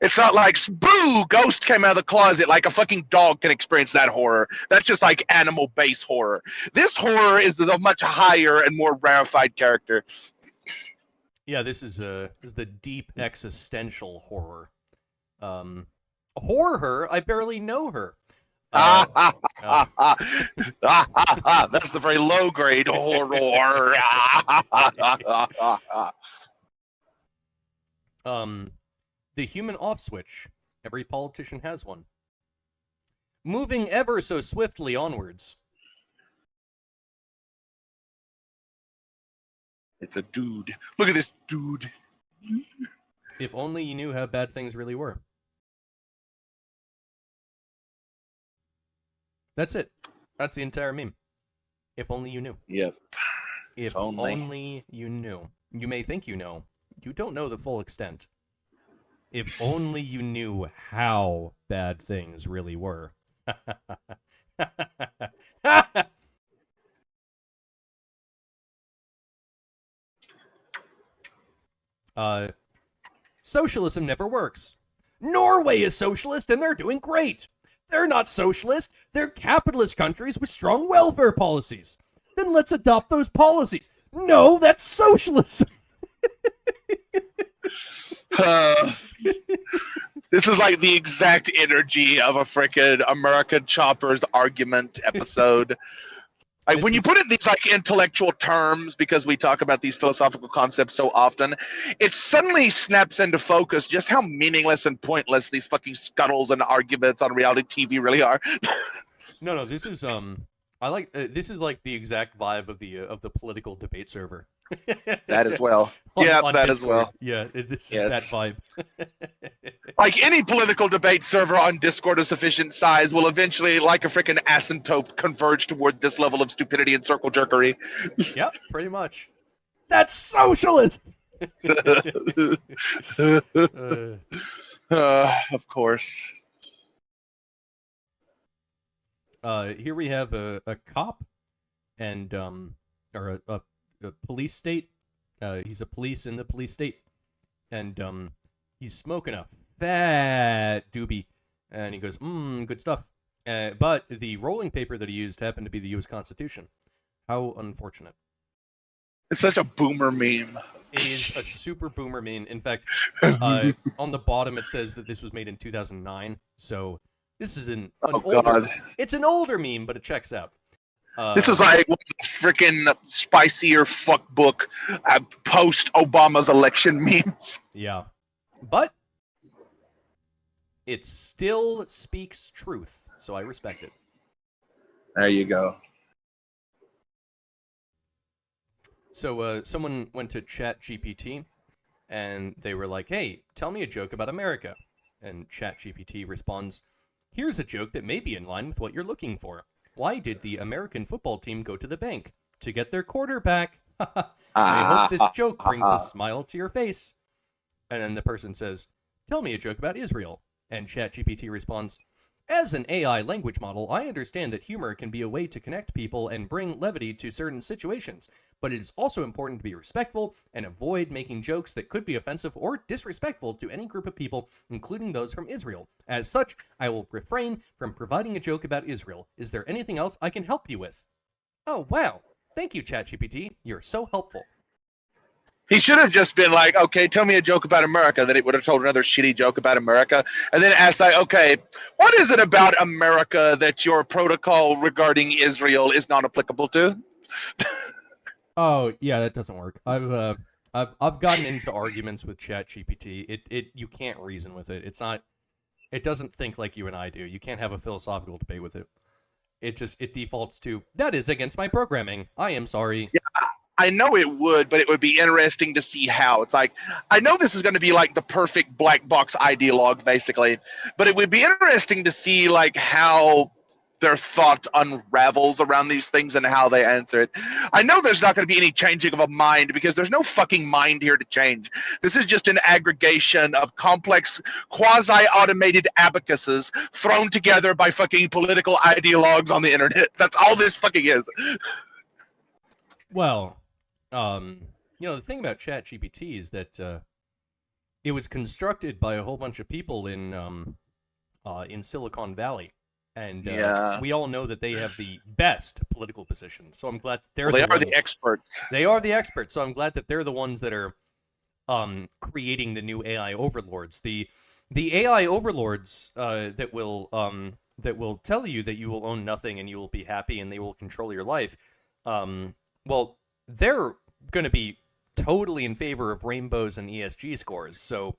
Speaker 3: It's not like, boo, ghost came out of the closet. Like a fucking dog can experience that horror. That's just like animal-based horror. This horror is a much higher and more rarefied character.
Speaker 2: Yeah, this is the deep existential horror. Horror? I barely know her.
Speaker 3: That's the very low grade horror.
Speaker 2: The human off switch. Every politician has one. Moving ever so swiftly onwards.
Speaker 3: It's a dude. Look at this dude.
Speaker 2: If only you knew how bad things really were. That's it. That's the entire meme. If only you knew.
Speaker 3: Yep.
Speaker 2: If only you knew. You may think you know. You don't know the full extent. If only you knew how bad things really were. Socialism never works. Norway is socialist and they're doing great. They're not socialist. They're capitalist countries with strong welfare policies. Then let's adopt those policies. No, that's socialism.
Speaker 3: This is like the exact energy of a frickin' American Chopper's argument episode. Like when you put it in these like intellectual terms, because we talk about these philosophical concepts so often, it suddenly snaps into focus just how meaningless and pointless these fucking scuttles and arguments on reality TV really are.
Speaker 2: No, this is I like this is like the exact vibe of the political debate server.
Speaker 3: That as well.
Speaker 2: on
Speaker 3: That
Speaker 2: Discord.
Speaker 3: as well.
Speaker 2: Yeah, this
Speaker 3: Yes.
Speaker 2: is that vibe.
Speaker 3: Like any political debate server on Discord of sufficient size will eventually, like a freaking asymptote, converge toward this level of stupidity and circle jerkery.
Speaker 2: Yep, pretty much. That's socialism.
Speaker 3: Of course.
Speaker 2: Here we have a cop and or a police state. He's a police in the police state, and he's smoking a fat doobie, and he goes, good stuff. But the rolling paper that he used happened to be the U.S. Constitution. How unfortunate.
Speaker 3: It's such a boomer meme.
Speaker 2: It is a super boomer meme. In fact, on the bottom it says that this was made in 2009, so this is an older.
Speaker 3: God.
Speaker 2: It's an older meme, but it checks out.
Speaker 3: This is like one of the freaking spicier fuck book post Obama's election memes.
Speaker 2: Yeah, but it still speaks truth, so I respect it.
Speaker 3: There you go.
Speaker 2: So someone went to ChatGPT, and they were like, "Hey, tell me a joke about America." And ChatGPT responds, "Here's a joke that may be in line with what you're looking for. Why did the American football team go to the bank? To get their quarterback. I hope this joke brings a smile to your face." And then the person says, "Tell me a joke about Israel." And ChatGPT responds, "As an AI language model, I understand that humor can be a way to connect people and bring levity to certain situations, but it is also important to be respectful and avoid making jokes that could be offensive or disrespectful to any group of people, including those from Israel. As such, I will refrain from providing a joke about Israel. Is there anything else I can help you with?" Oh, wow. Thank you, ChatGPT. You're so helpful.
Speaker 3: He should have just been like, okay, tell me a joke about America. Then he would have told another shitty joke about America. And then asked, like, okay, what is it about America that your protocol regarding Israel is not applicable to?
Speaker 2: Oh, yeah, that doesn't work. I've gotten into arguments with ChatGPT. You can't reason with it. It doesn't think like you and I do. You can't have a philosophical debate with it. It defaults to, that is against my programming. I am sorry.
Speaker 3: Yeah, I know it would, but it would be interesting to see how. It's like, I know this is going to be like the perfect black box ideologue, basically, but it would be interesting to see like how their thought unravels around these things and how they answer it. I know there's not going to be any changing of a mind because there's no fucking mind here to change. This is just an aggregation of complex, quasi-automated abacuses thrown together by fucking political ideologues on the internet. That's all this fucking is.
Speaker 2: Well, the thing about ChatGPT is that it was constructed by a whole bunch of people in Silicon Valley. And we all know that they have the best political positions. So I'm glad they are the experts. They are the experts. So I'm glad that they're the ones that are creating the new AI overlords. The AI overlords that will tell you that you will own nothing and you will be happy and they will control your life. Well, they're going to be totally in favor of rainbows and ESG scores. So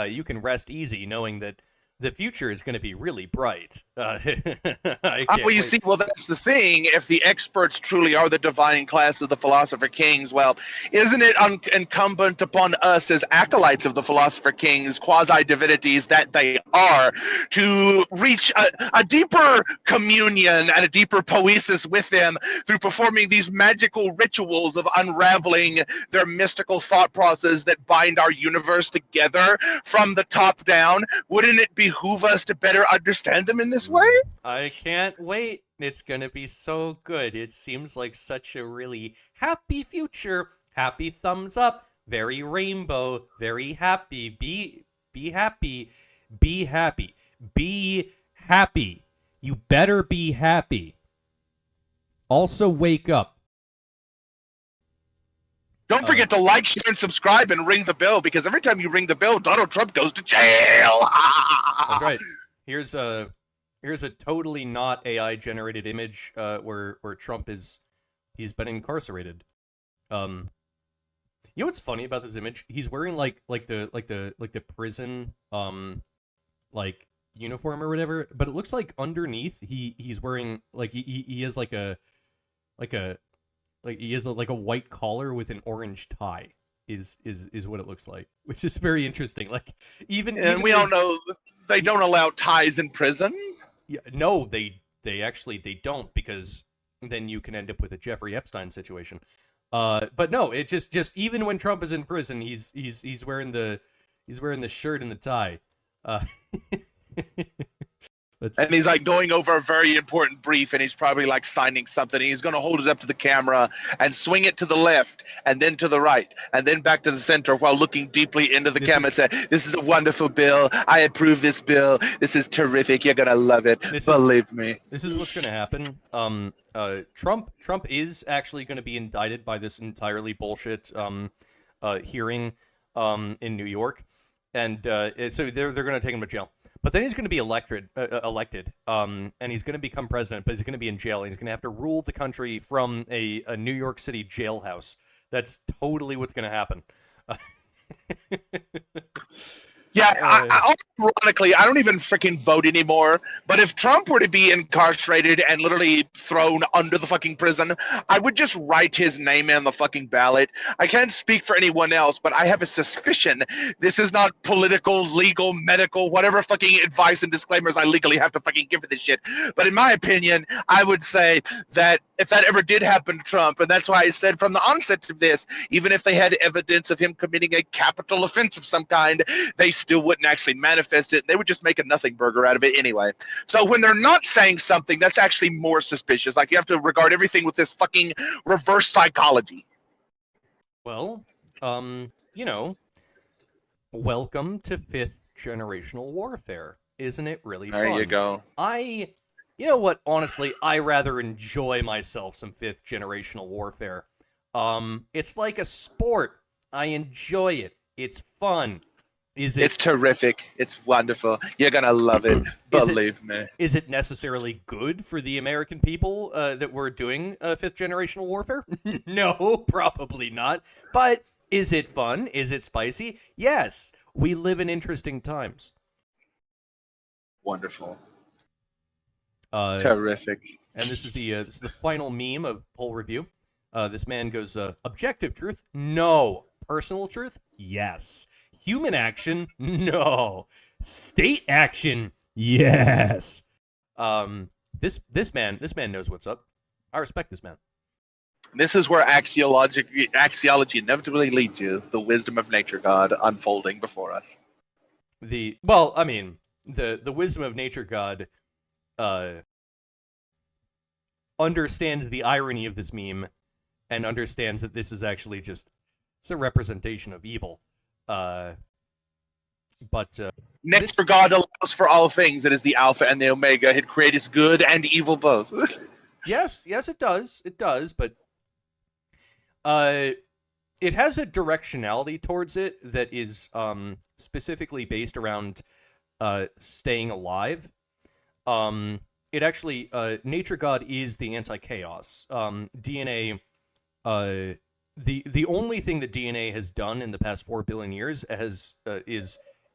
Speaker 2: you can rest easy knowing that the future is going to be really bright. Well,
Speaker 3: see, that's the thing. If the experts truly are the divine class of the philosopher kings, well, isn't it incumbent upon us as acolytes of the philosopher kings, quasi-divinities that they are, to reach a deeper communion and a deeper poesis with them through performing these magical rituals of unraveling their mystical thought process that bind our universe together from the top down? Wouldn't it behoove us to better understand them in this way?
Speaker 2: I can't wait. It's gonna be so good. It seems like such a really happy future. Happy thumbs up. Very rainbow. Very happy. Be happy. Be happy. Be happy. You better be happy. Also wake up.
Speaker 3: Don't forget to like, share, and subscribe, and ring the bell, because every time you ring the bell, Donald Trump goes to jail.
Speaker 2: That's right. Here's a totally not AI generated image where Trump he's been incarcerated. You know what's funny about this image? He's wearing like the prison uniform or whatever, but it looks like underneath he's wearing he has like a white collar with an orange tie is what it looks like, which is very interesting. Even
Speaker 3: we all know they don't allow ties in prison.
Speaker 2: Yeah, no, they don't, because then you can end up with a Jeffrey Epstein situation. But no, it just even when Trump is in prison, he's wearing the shirt and the tie.
Speaker 3: And he's like going over a very important brief, and he's probably like signing something. And he's going to hold it up to the camera and swing it to the left and then to the right and then back to the center while looking deeply into the camera and say, "This is a wonderful bill. I approve this bill. This is terrific. You're going to love it. Believe me." This
Speaker 2: is what's going to happen. Trump is actually going to be indicted by this entirely bullshit hearing in New York, and so they're going to take him to jail. But then he's going to be elected, and he's going to become president, but he's going to be in jail. And he's going to have to rule the country from a New York City jailhouse. That's totally what's going to happen.
Speaker 3: Yeah, ironically, I don't even freaking vote anymore. But if Trump were to be incarcerated and literally thrown under the fucking prison, I would just write his name in the fucking ballot. I can't speak for anyone else, but I have a suspicion this is not political, legal, medical, whatever fucking advice and disclaimers I legally have to fucking give for this shit. But in my opinion, I would say that if that ever did happen to Trump, and that's why I said from the onset of this, even if they had evidence of him committing a capital offense of some kind, they still wouldn't actually manifest it. They would just make a nothing burger out of it anyway. So when they're not saying something, that's actually more suspicious. Like, you have to regard everything with this fucking reverse psychology.
Speaker 2: Well, welcome to 5th generational warfare. Isn't it really fun?
Speaker 3: There you go.
Speaker 2: You know what? Honestly, I rather enjoy myself some 5th generational warfare. It's like a sport. I enjoy it. It's fun. It's
Speaker 3: terrific. It's wonderful. You're gonna love it. Believe me.
Speaker 2: Is it necessarily good for the American people that we're doing 5th generational warfare? No, probably not. But Is it fun? Is it spicy? Yes. We live in interesting times.
Speaker 3: Wonderful.
Speaker 2: Uh,
Speaker 3: Terrific.
Speaker 2: and this is the final meme of poll review. This man goes, objective truth? No. Personal truth? Yes. Human action? No. State action? Yes. This man knows what's up. I respect this man.
Speaker 3: This is where axiology inevitably leads you, the wisdom of nature God unfolding before us.
Speaker 2: The wisdom of nature God understands the irony of this meme and understands that this is actually just it's a representation of evil.
Speaker 3: Nature God allows for all things. It is the Alpha and the Omega. It creates good and evil both.
Speaker 2: Yes, it does. It does, but it has a directionality towards it that is specifically based around staying alive. It actually, Nature God is the anti-chaos. DNA, the only thing that DNA has done in the past 4 billion years is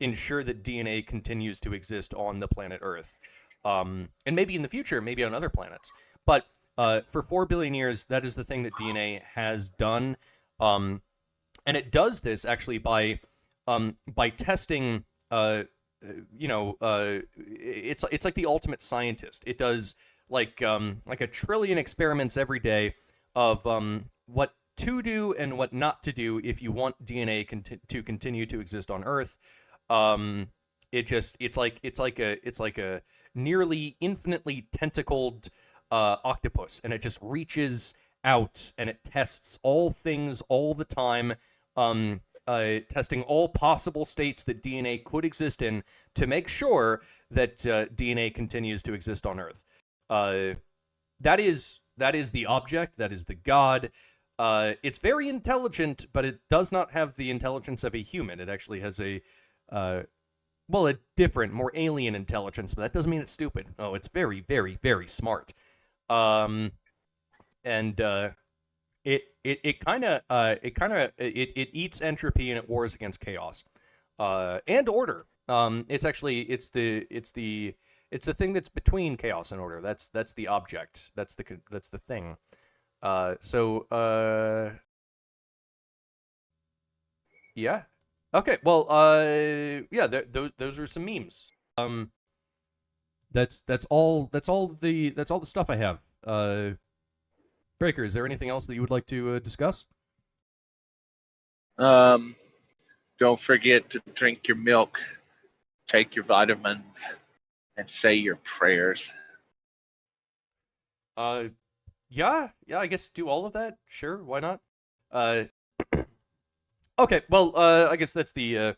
Speaker 2: ensure that DNA continues to exist on the planet Earth. And maybe in the future, maybe on other planets. But for 4 billion years, that is the thing that DNA has done. And it does this actually by testing. It's like the ultimate scientist. It does like a trillion experiments every day of what to do and what not to do if you want DNA to continue to exist on Earth. It's like a nearly infinitely tentacled octopus, and it just reaches out and it tests all things all the time, testing all possible states that DNA could exist in to make sure that DNA continues to exist on Earth. That is the object. That is the God. It's very intelligent, but it does not have the intelligence of a human. It actually has a different, more alien intelligence, but that doesn't mean it's stupid. Oh, it's very, very, very smart. It eats entropy and it wars against chaos, and order. It's the thing that's between chaos and order. That's the object. That's the thing. Yeah. Okay. Well, those are some memes. That's all the stuff I have. Breaker, is there anything else that you would like to discuss?
Speaker 3: Don't forget to drink your milk, take your vitamins, and say your prayers.
Speaker 2: Yeah, I guess do all of that. Sure, why not? Okay, well, I guess that's the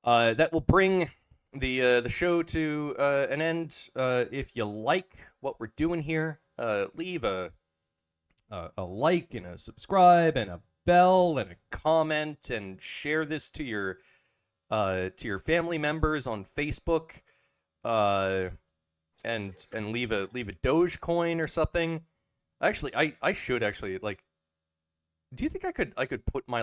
Speaker 2: that will bring the show to an end. If you like what we're doing here, leave a like and a subscribe and a bell and a comment and share this to your family members on Facebook, and leave a Dogecoin or something. Actually, I should actually like. Do you think I could put my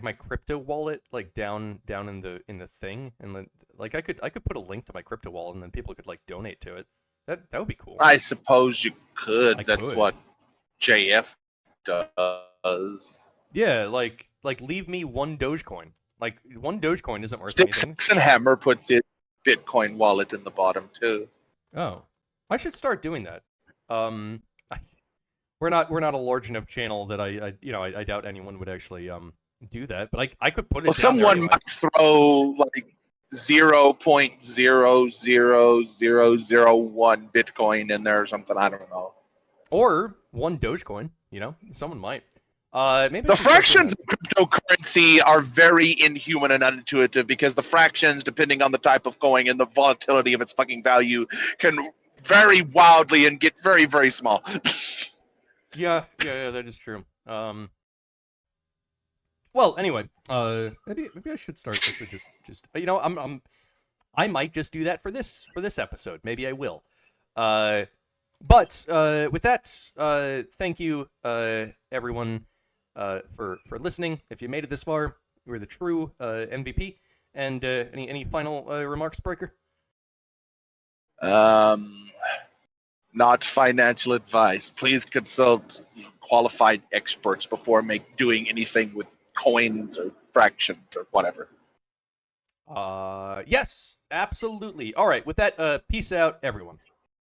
Speaker 2: my crypto wallet down in the thing, and then I could put a link to my crypto wallet and then people could donate to it. That would be cool.
Speaker 3: I suppose you could. That's
Speaker 2: could.
Speaker 3: what JF does.
Speaker 2: Yeah, leave me one Dogecoin. One Dogecoin isn't worth
Speaker 3: Sticks
Speaker 2: anything.
Speaker 3: and Hammer puts his Bitcoin wallet in the bottom too.
Speaker 2: Oh, I should start doing that. We're not a large enough channel that I doubt anyone would actually do that. But I could put it.
Speaker 3: Well,
Speaker 2: down
Speaker 3: someone
Speaker 2: there anyway.
Speaker 3: might throw 0.00001 Bitcoin in there or something. I don't know.
Speaker 2: Or one Dogecoin. Someone might. Maybe
Speaker 3: The fractions of cryptocurrency are very inhuman and unintuitive because the fractions, depending on the type of coin and the volatility of its fucking value, can vary wildly and get very, very small.
Speaker 2: Yeah, that is true. Well, anyway, maybe I should start just I might just do that for this episode. Maybe I will. But with that, thank you, everyone, for listening. If you made it this far, you were the true MVP. And any final remarks, Breaker?
Speaker 3: Not financial advice. Please consult qualified experts before doing anything with coins or fractions or whatever.
Speaker 2: Yes, absolutely. All right, with that, peace out, everyone.